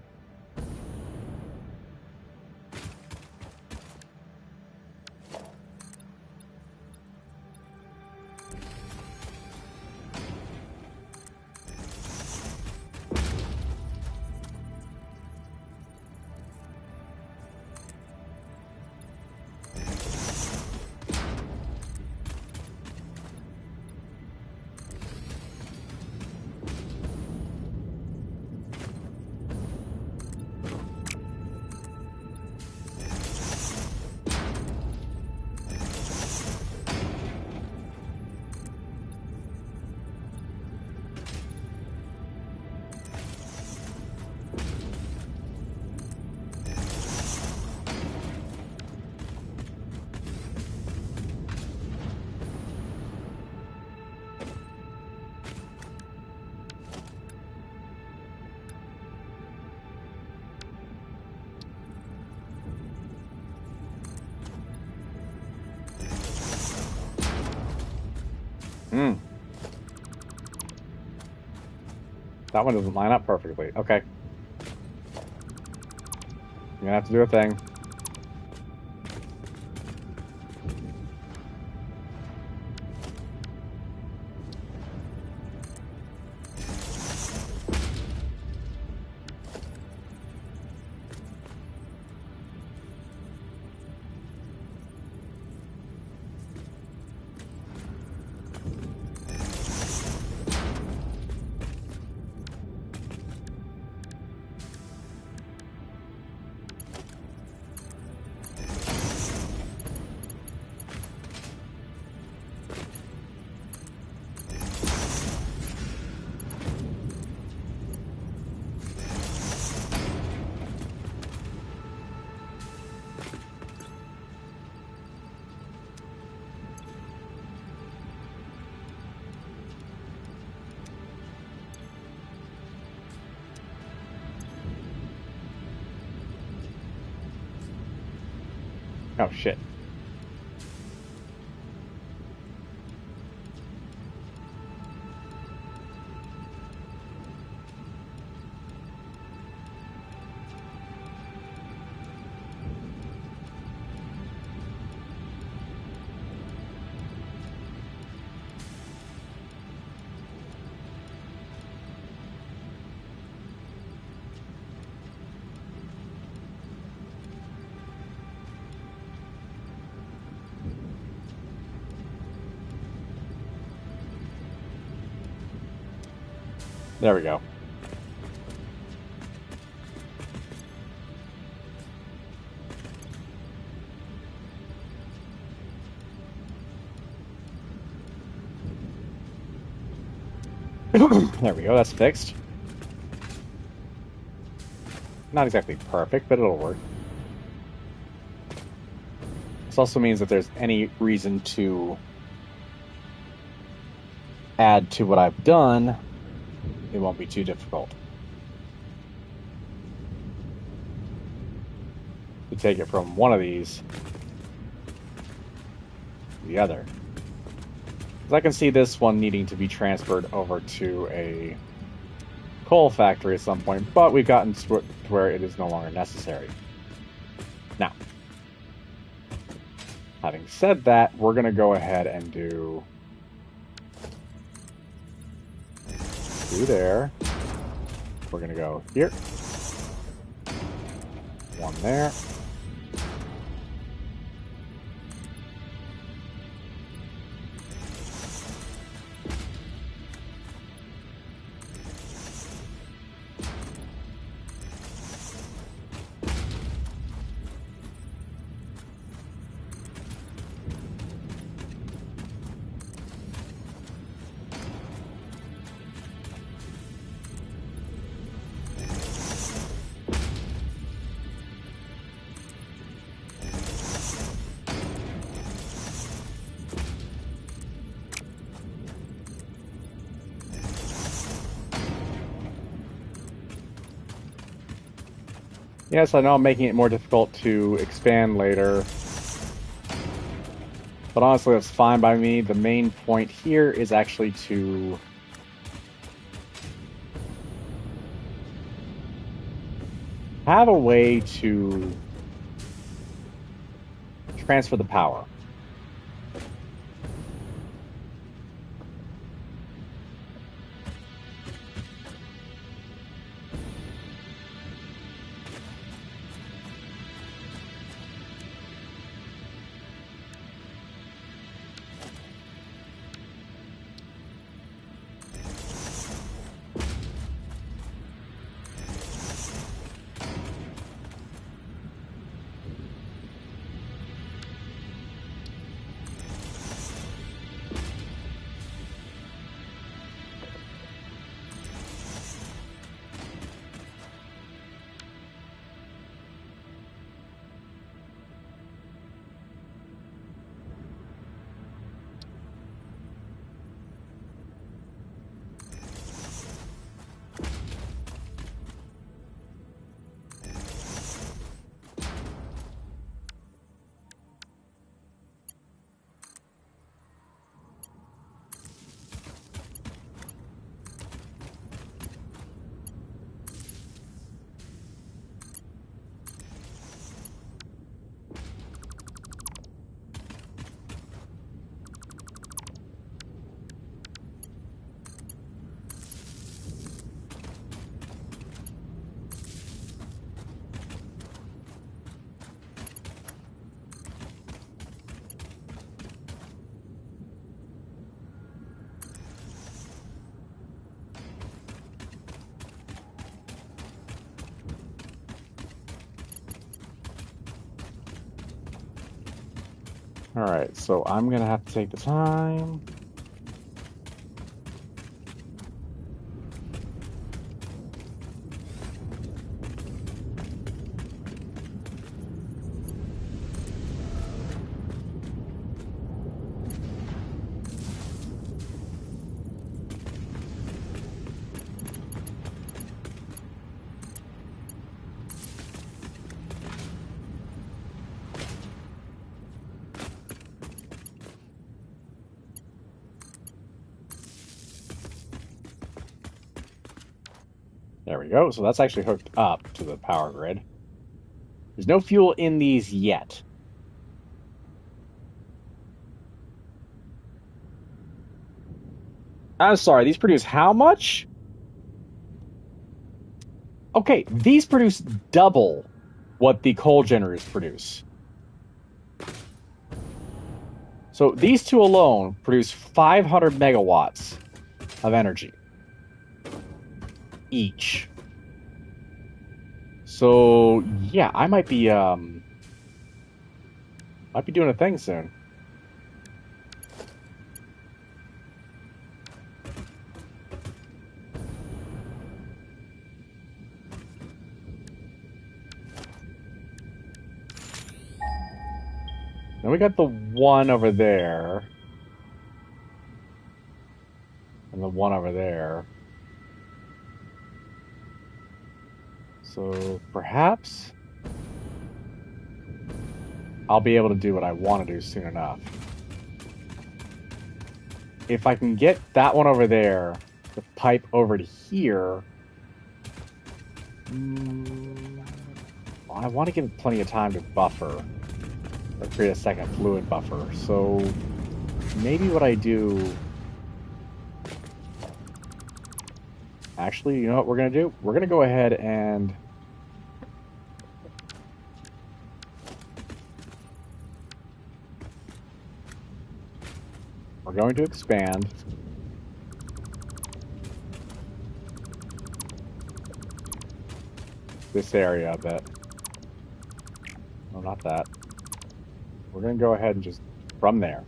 That one doesn't line up perfectly. Okay. You're gonna have to do a thing. Oh, shit. There we go. There we go, that's fixed. Not exactly perfect, but it'll work. This also means that there's any reason to add to what I've done, it won't be too difficult. To take it from one of these to the other. Because I can see this one needing to be transferred over to a coal factory at some point, but we've gotten to where it is no longer necessary. Now, Having said that, we're going to go ahead and do there. We're going to go here. One there. Yes, I know I'm making it more difficult to expand later. But honestly, that's fine by me. The main point here is actually to have a way to transfer the power. Alright, so I'm going to have to take the time. There we go. So that's actually hooked up to the power grid. There's no fuel in these yet. I'm sorry, these produce how much? Okay, these produce double what the coal generators produce. So these two alone produce 500 megawatts of energy each. So yeah, I might be doing a thing soon. Then we got the one over there. And the one over there. So perhaps I'll be able to do what I want to do soon enough. If I can get that one over there, the pipe over to here. I want to give it plenty of time to buffer. or create a second fluid buffer. So maybe what I do. Actually, you know what we're gonna do? We're gonna go ahead and we're going to expand this area a bit. No, not that. We're gonna go ahead and just from there.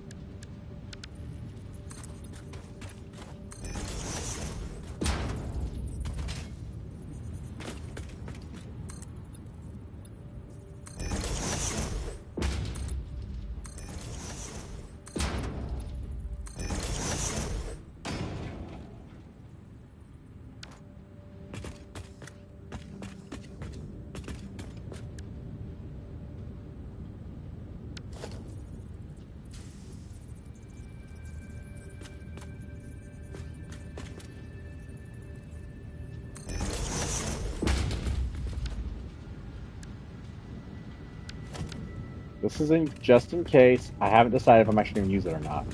This isn't just in case. I haven't decided if I'm actually gonna use it or not.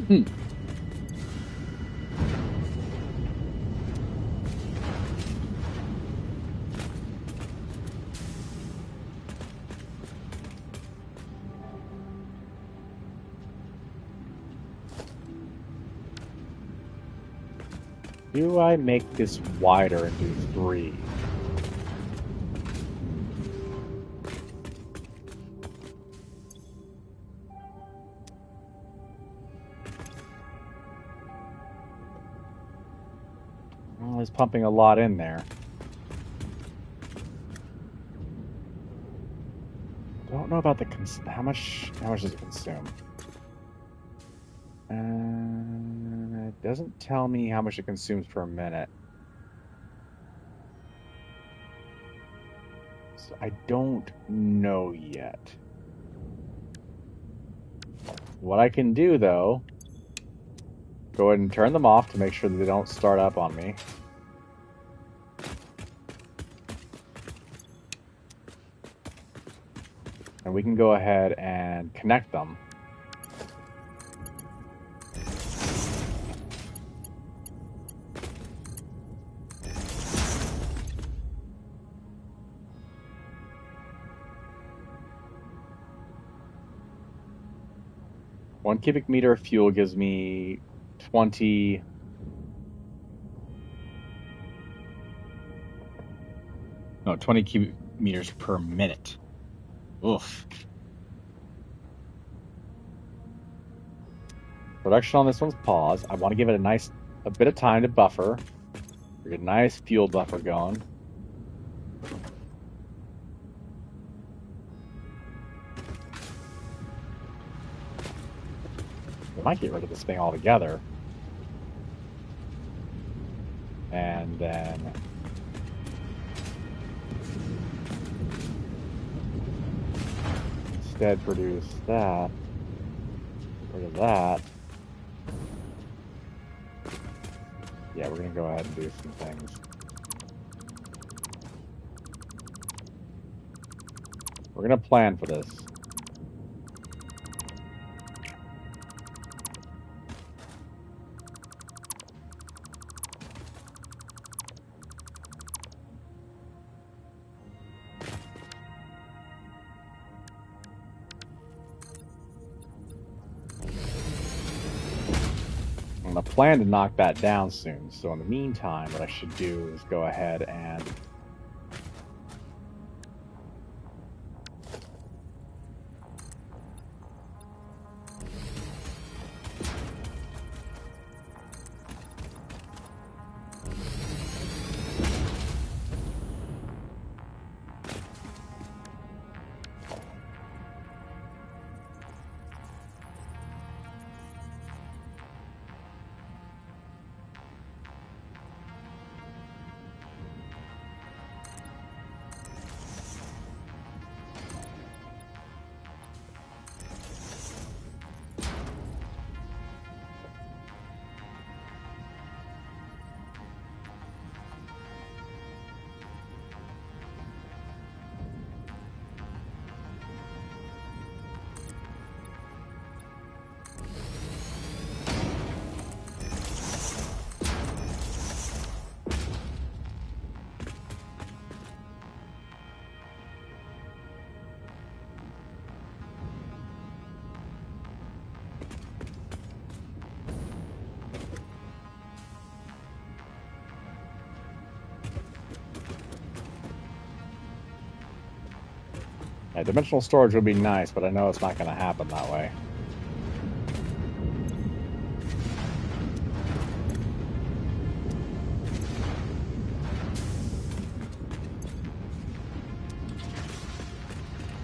Hmm. Do I make this wider and do 3? Well, it's pumping a lot in there. Don't know about the how much does it consume? It doesn't tell me how much it consumes per minute. So I don't know yet. What I can do though, go ahead and turn them off to make sure that they don't start up on me. And we can go ahead and connect them. One cubic meter of fuel gives me 20. No, 20 cubic meters per minute. Oof. Production on this one's paused. I want to give it a bit of time to buffer. Get a nice fuel buffer going. We might get rid of this thing altogether. And then instead produce that. Get rid of that. Yeah, we're gonna go ahead and do some things. We're gonna plan for this. I'm gonna plan to knock that down soon. So in the meantime, what I should do is go ahead and Yeah, dimensional storage would be nice, but I know it's not going to happen that way.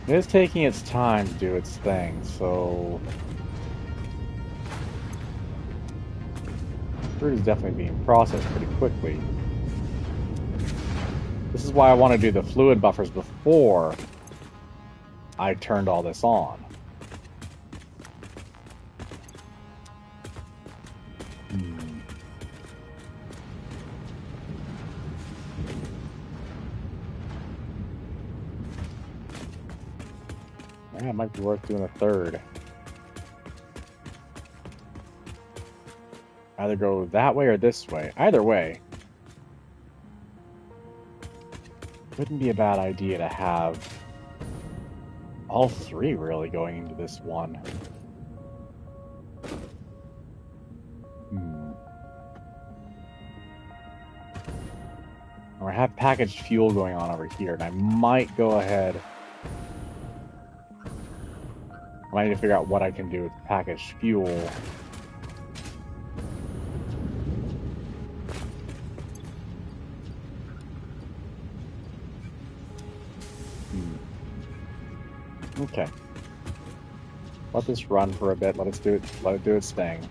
It is taking its time to do its thing, so fruit is definitely being processed pretty quickly. This is why I want to do the fluid buffers before I turned all this on. Yeah, it might be worth doing a third. Either go that way or this way. Either way, wouldn't be a bad idea to have all three really going into this one. Or I have packaged fuel going on over here, and I might go ahead. I might need to figure out what I can do with packaged fuel. Okay. Let this run for a bit. Let it do its thing.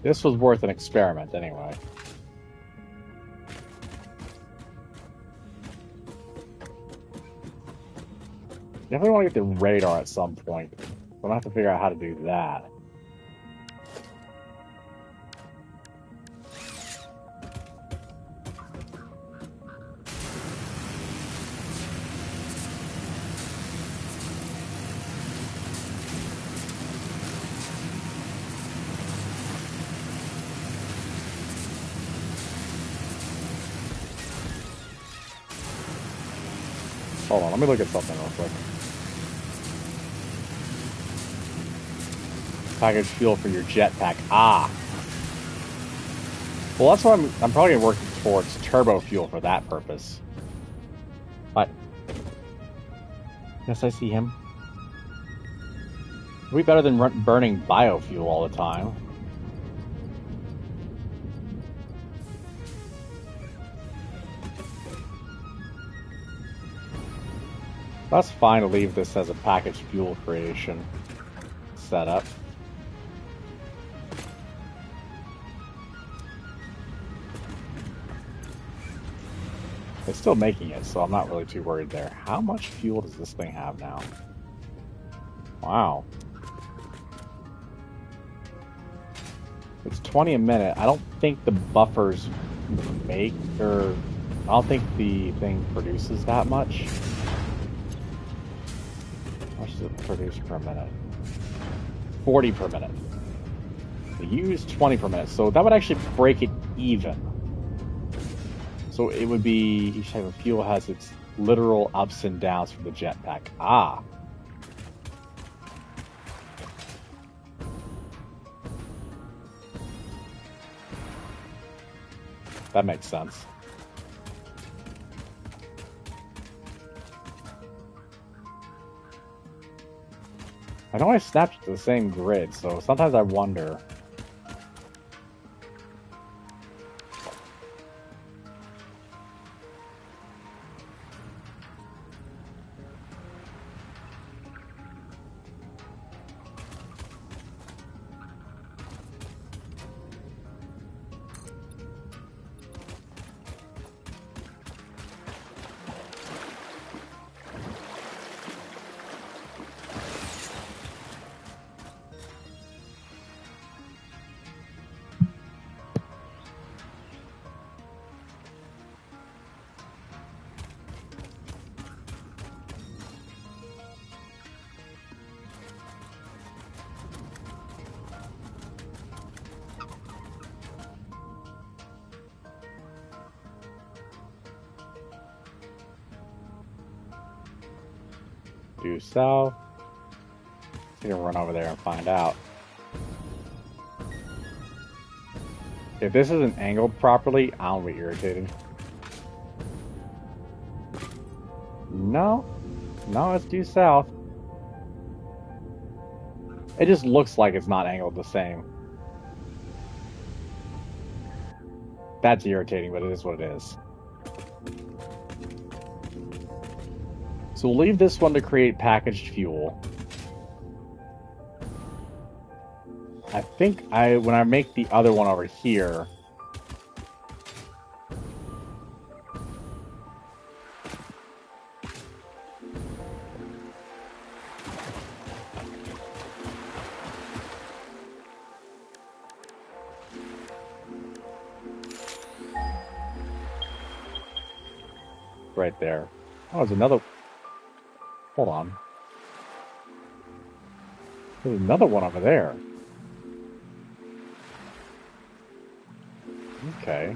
This was worth an experiment anyway. Definitely want to get the radar at some point. I'm gonna have to figure out how to do that. Hold on, let me look at something real quick. Package fuel for your jetpack. Ah! Well, that's what I'm probably working towards turbo fuel for that purpose. But yes, I see him. It'd be better than burning biofuel all the time. That's fine to leave this as a packaged fuel creation setup. It's still making it, so I'm not really too worried there. How much fuel does this thing have now? Wow. It's 20 a minute. I don't think the buffers make, or I don't think the thing produces that much. How much does it produce per minute? 40 per minute. They use 20 per minute, so that would actually break it even. So it would be, each type of fuel has its literal ups and downs for the jetpack. Ah. That makes sense. I know I snapped the same grid, so sometimes I wonder. Due south. I'm gonna run over there and find out. If this isn't angled properly, I'll be irritated. No, no, it's due south. It just looks like it's not angled the same. That's irritating, but it is what it is. So we'll leave this one to create packaged fuel. I think when I make the other one over here, right there. Oh, there's another. Hold on. There's another one over there. Okay.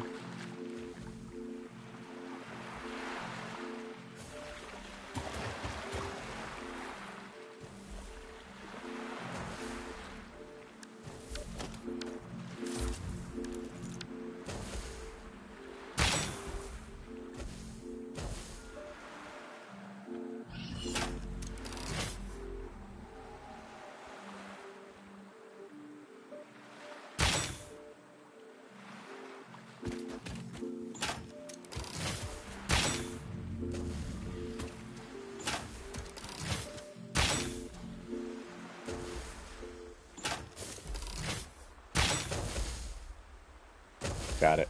Got it.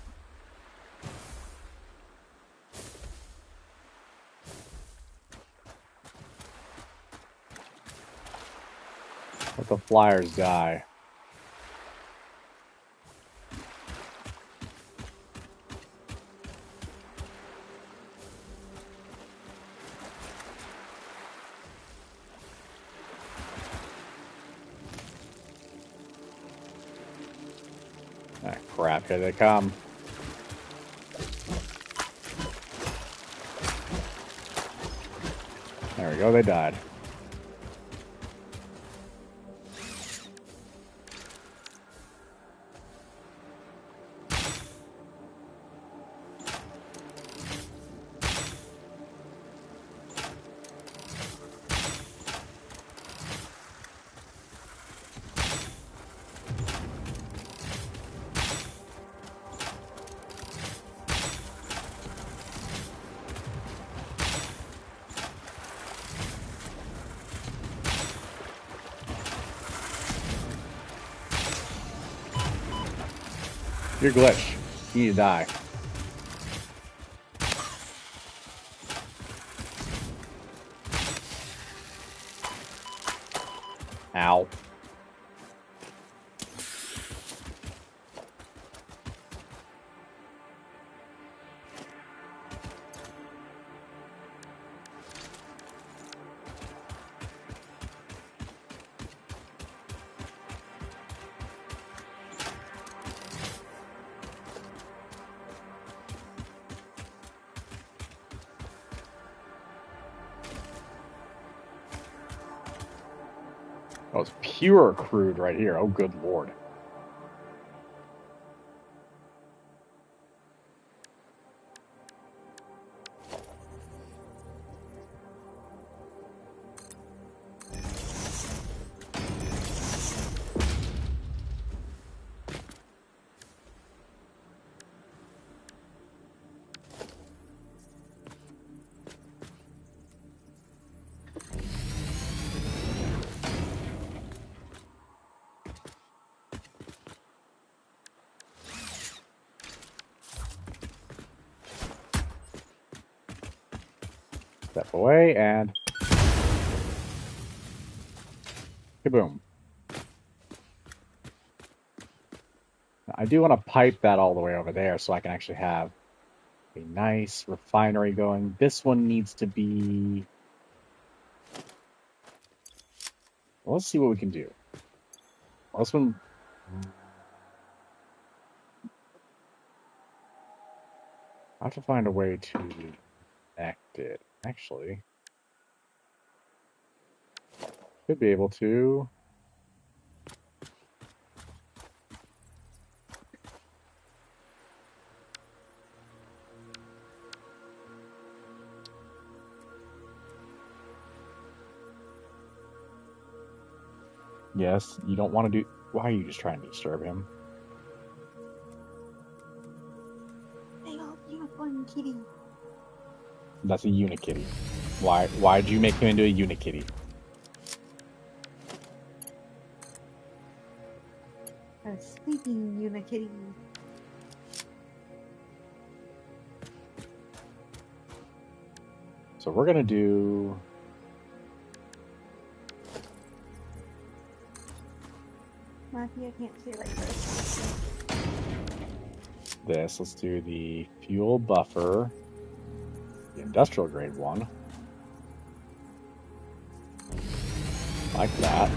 Let the flyers die. Ah, crap. Here they come. There we go. They died. You're glitch. You need to die. Ow. Oh, it's pure crude right here. Oh, good lord. Step away and kaboom. I do want to pipe that all the way over there so I can actually have a nice refinery going. This one needs to be... Well, let's see what we can do. Well, this one... I have to find a way to connect it. Actually, should be able to... Yes, you don't want to do... Why are you just trying to disturb him? They all have one kitty. That's a unikitty. Why'd you make him into a unikitty? A sleeping unikitty. So we're gonna do... Matthew, I can't say like this. this. Let's do the fuel buffer, the industrial grade one. Like that.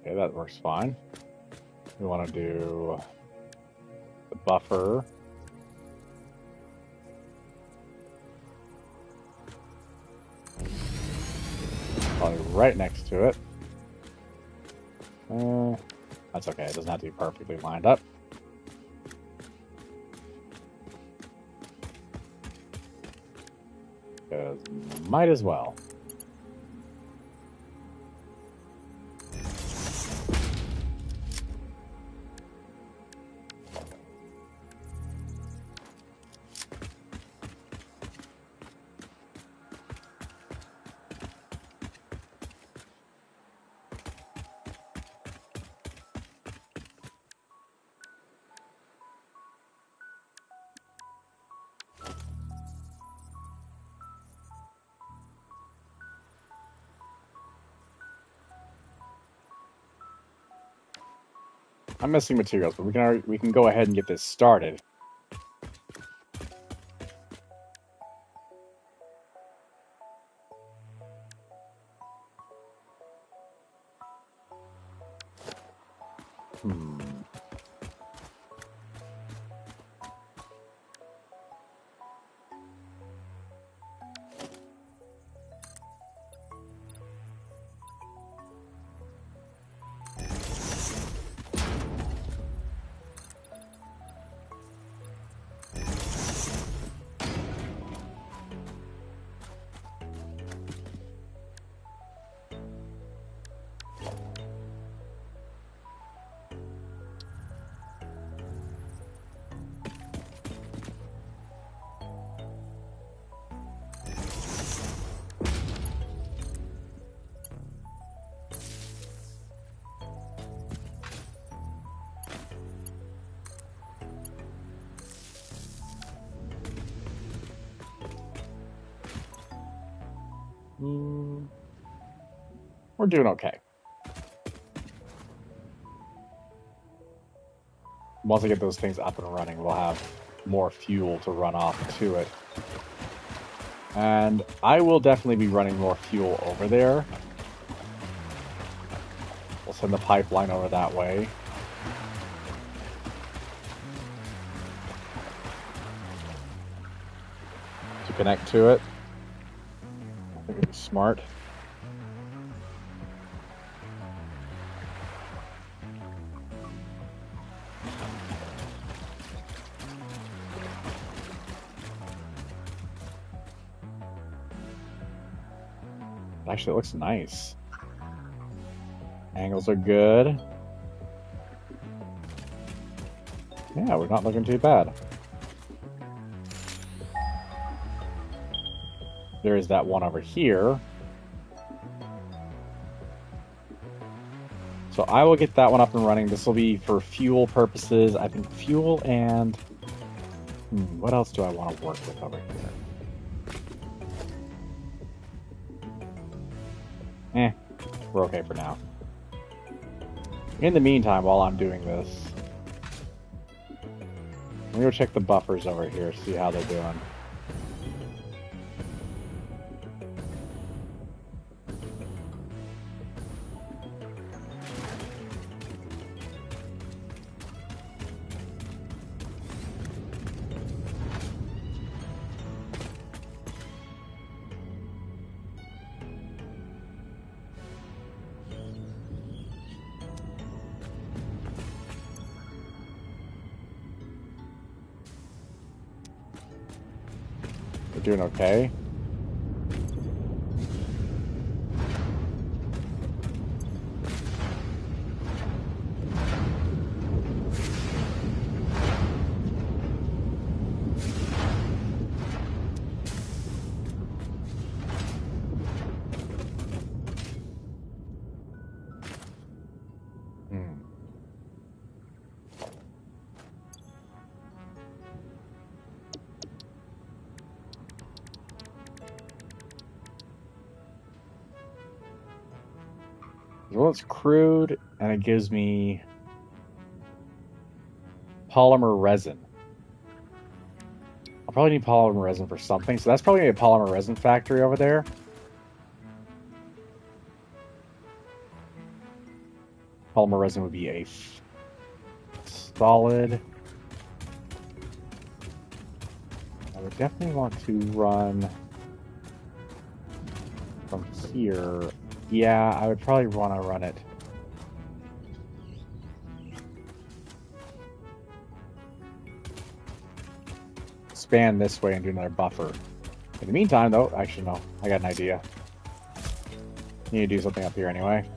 Okay, that works fine. We want to do the buffer. Probably right next to it. That's okay. It doesn't have to be perfectly lined up. Because might as well. I'm missing materials, but we can go ahead and get this started. Hmm. We're doing okay. Once I get those things up and running, we'll have more fuel to run off to it. And I will definitely be running more fuel over there. We'll send the pipeline over that way. To connect to it. I think it's smart. Actually, it looks nice. Angles are good. Yeah, we're not looking too bad. There is that one over here. So I will get that one up and running. This will be for fuel purposes. I think fuel and... what else do I want to work with over here? We're okay for now. In the meantime, while I'm doing this, let me go check the buffers over here, see how they're doing. Doing okay. Well, it's crude, and it gives me polymer resin. I'll probably need polymer resin for something, so that's probably a polymer resin factory over there. Polymer resin would be a solid. I would definitely want to run from here. Yeah, I would probably want to run it. Span this way and do another buffer. In the meantime, though, actually, no. I got an idea. Need to do something up here anyway.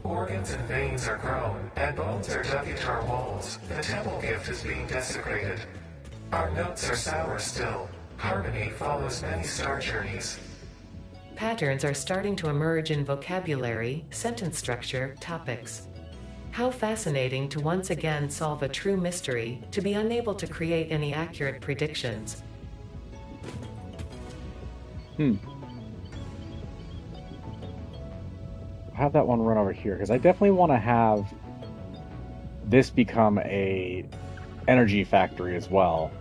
Organs and veins are grown, and bones are dug into our walls. The temple gift is being desecrated. Our notes are sour still. Harmony follows many star journeys. Patterns are starting to emerge in vocabulary, sentence structure, topics. How fascinating to once again solve a true mystery, to be unable to create any accurate predictions. Have that one run over here, because I definitely want to have this become a energy factory as well.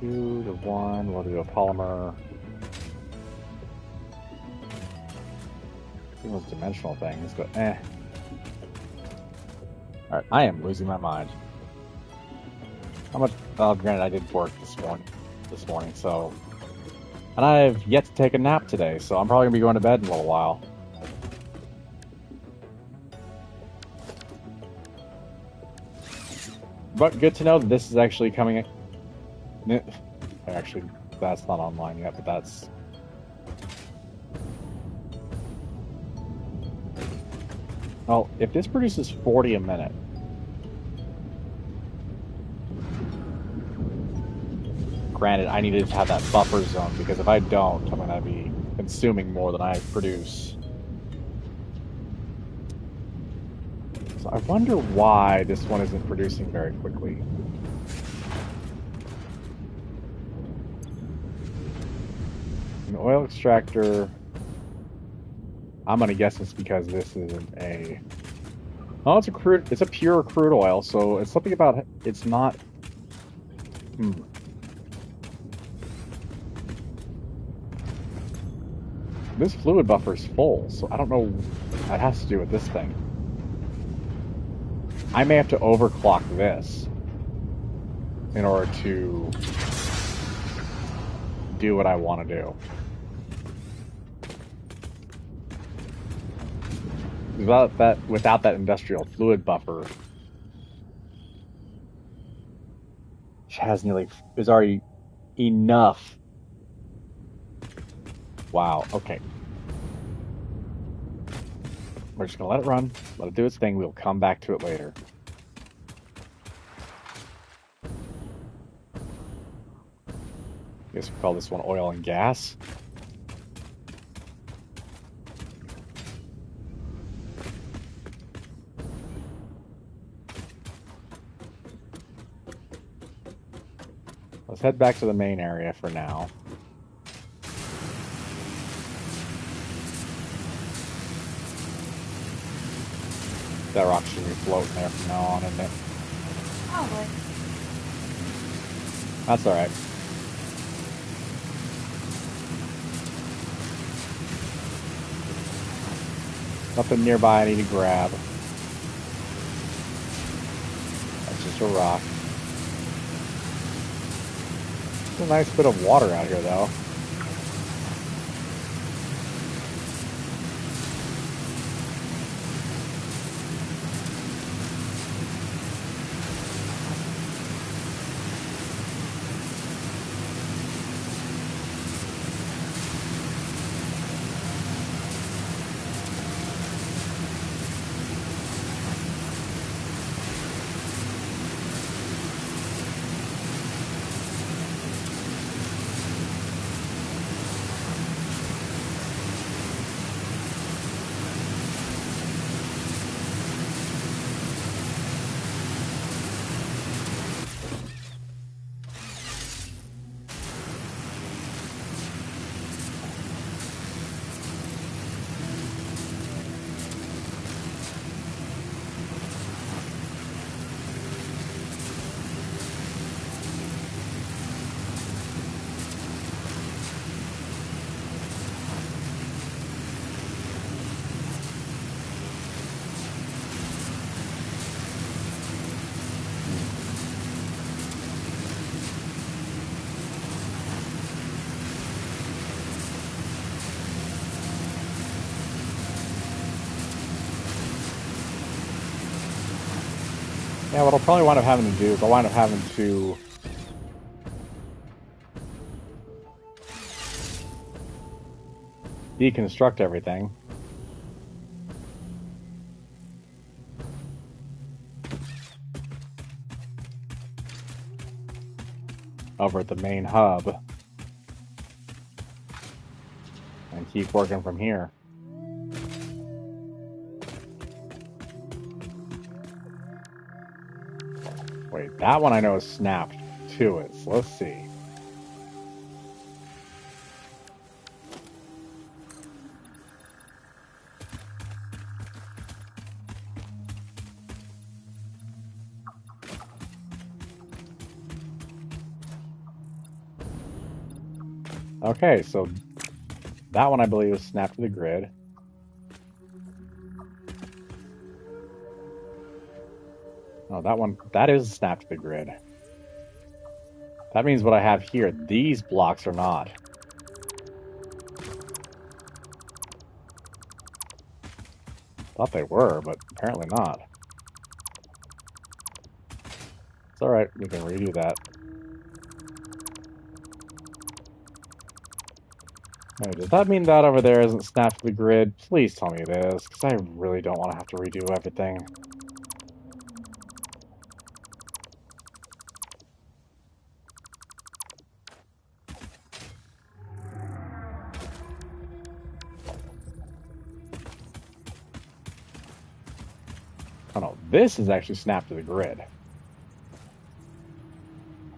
2 to 1, we'll do a polymer. Those dimensional things, but Alright, I am losing my mind. How much? Granted, I did work this morning, so... And I've yet to take a nap today, so I'm probably going to be going to bed in a little while. But good to know that this is actually coming... Actually, that's not online yet, but that's... Well, if this produces 40 a minute... Granted, I needed to have that buffer zone, because if I don't, I'm going to be consuming more than I produce. So I wonder why this one isn't producing very quickly. An oil extractor I'm gonna guess it's because this isn't a... Oh, it's a crude. It's a pure crude oil, so it's something about it's not. This fluid buffer is full, so I don't know. That has to do with this thing. I may have to overclock this in order to do what I want to do. Without that industrial fluid buffer, is already enough. Wow. Okay. We're just gonna let it run, let it do its thing. We'll come back to it later. Guess we call this one oil and gas. Let's head back to the main area for now. That rock should be floating there from now on, isn't it? Probably. That's alright. Nothing nearby I need to grab. That's just a rock. It's a nice bit of water out here, though. Yeah, what I'll probably wind up having to do is I'll wind up having to deconstruct everything. Over at the main hub. And keep working from here. Wait, that one I know is snapped to it, so let's see. Okay, so that one I believe is snapped to the grid. Oh, that is snapped to the grid. That means what I have here, these blocks are not. Thought they were, but apparently not. It's alright, we can redo that. Hey, does that mean that over there isn't snapped to the grid? Please tell me it is, because I really don't want to have to redo everything. Oh no, this is actually snapped to the grid.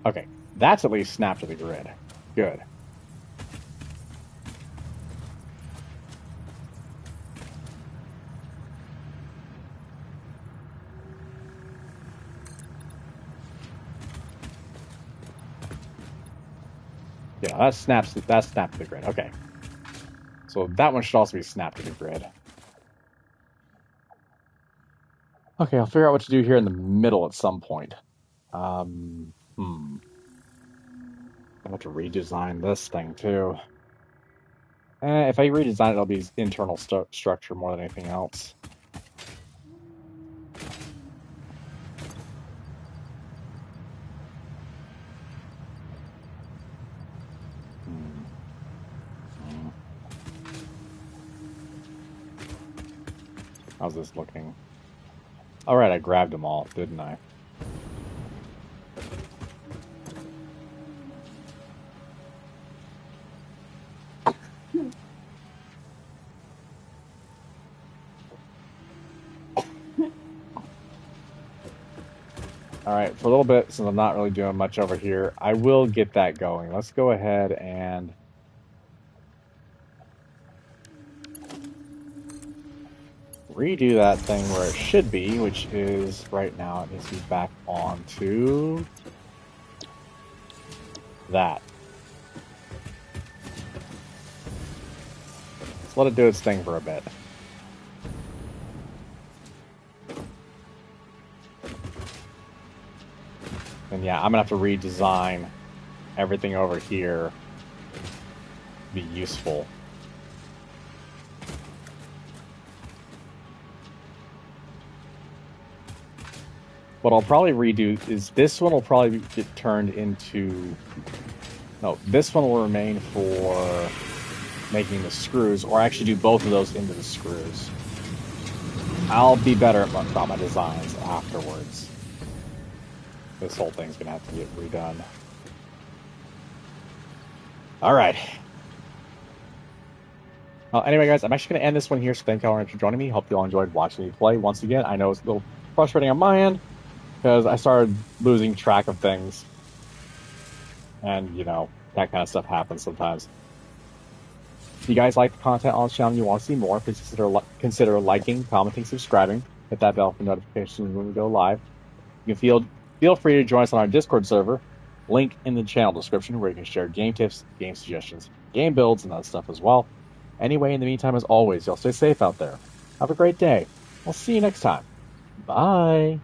Okay, that's at least snapped to the grid. Good. go. That's snapped to the grid. Okay. So that one should also be snapped to the grid. Okay, I'll figure out what to do here in the middle at some point. I have to redesign this thing too. If I redesign it, it'll be internal structure more than anything else. How's this looking? All right, I grabbed them all, didn't I? All right, for a little bit, since I'm not really doing much over here, I will get that going. Let's go ahead and redo that thing where it should be, which is right now it needs to be back onto that. Let's let it do its thing for a bit. And yeah, I'm gonna have to redesign everything over here to be useful. What I'll probably redo is this one will probably get turned into... No, this one will remain for making the screws, or actually do both of those into the screws. I'll be better about my designs afterwards. This whole thing's gonna have to get redone. Alright. Anyway, guys, I'm actually going to end this one here, so thank you all for joining me. Hope you all enjoyed watching me play. Once again, I know it's a little frustrating on my end, because I started losing track of things. And, you know, that kind of stuff happens sometimes. If you guys like the content on this channel and you want to see more, please consider liking, commenting, subscribing. Hit that bell for notifications when we go live. You can feel free to join us on our Discord server. Link in the channel description where you can share game tips, game suggestions, game builds, and other stuff as well. Anyway, in the meantime, as always, y'all stay safe out there. Have a great day. I'll see you next time. Bye.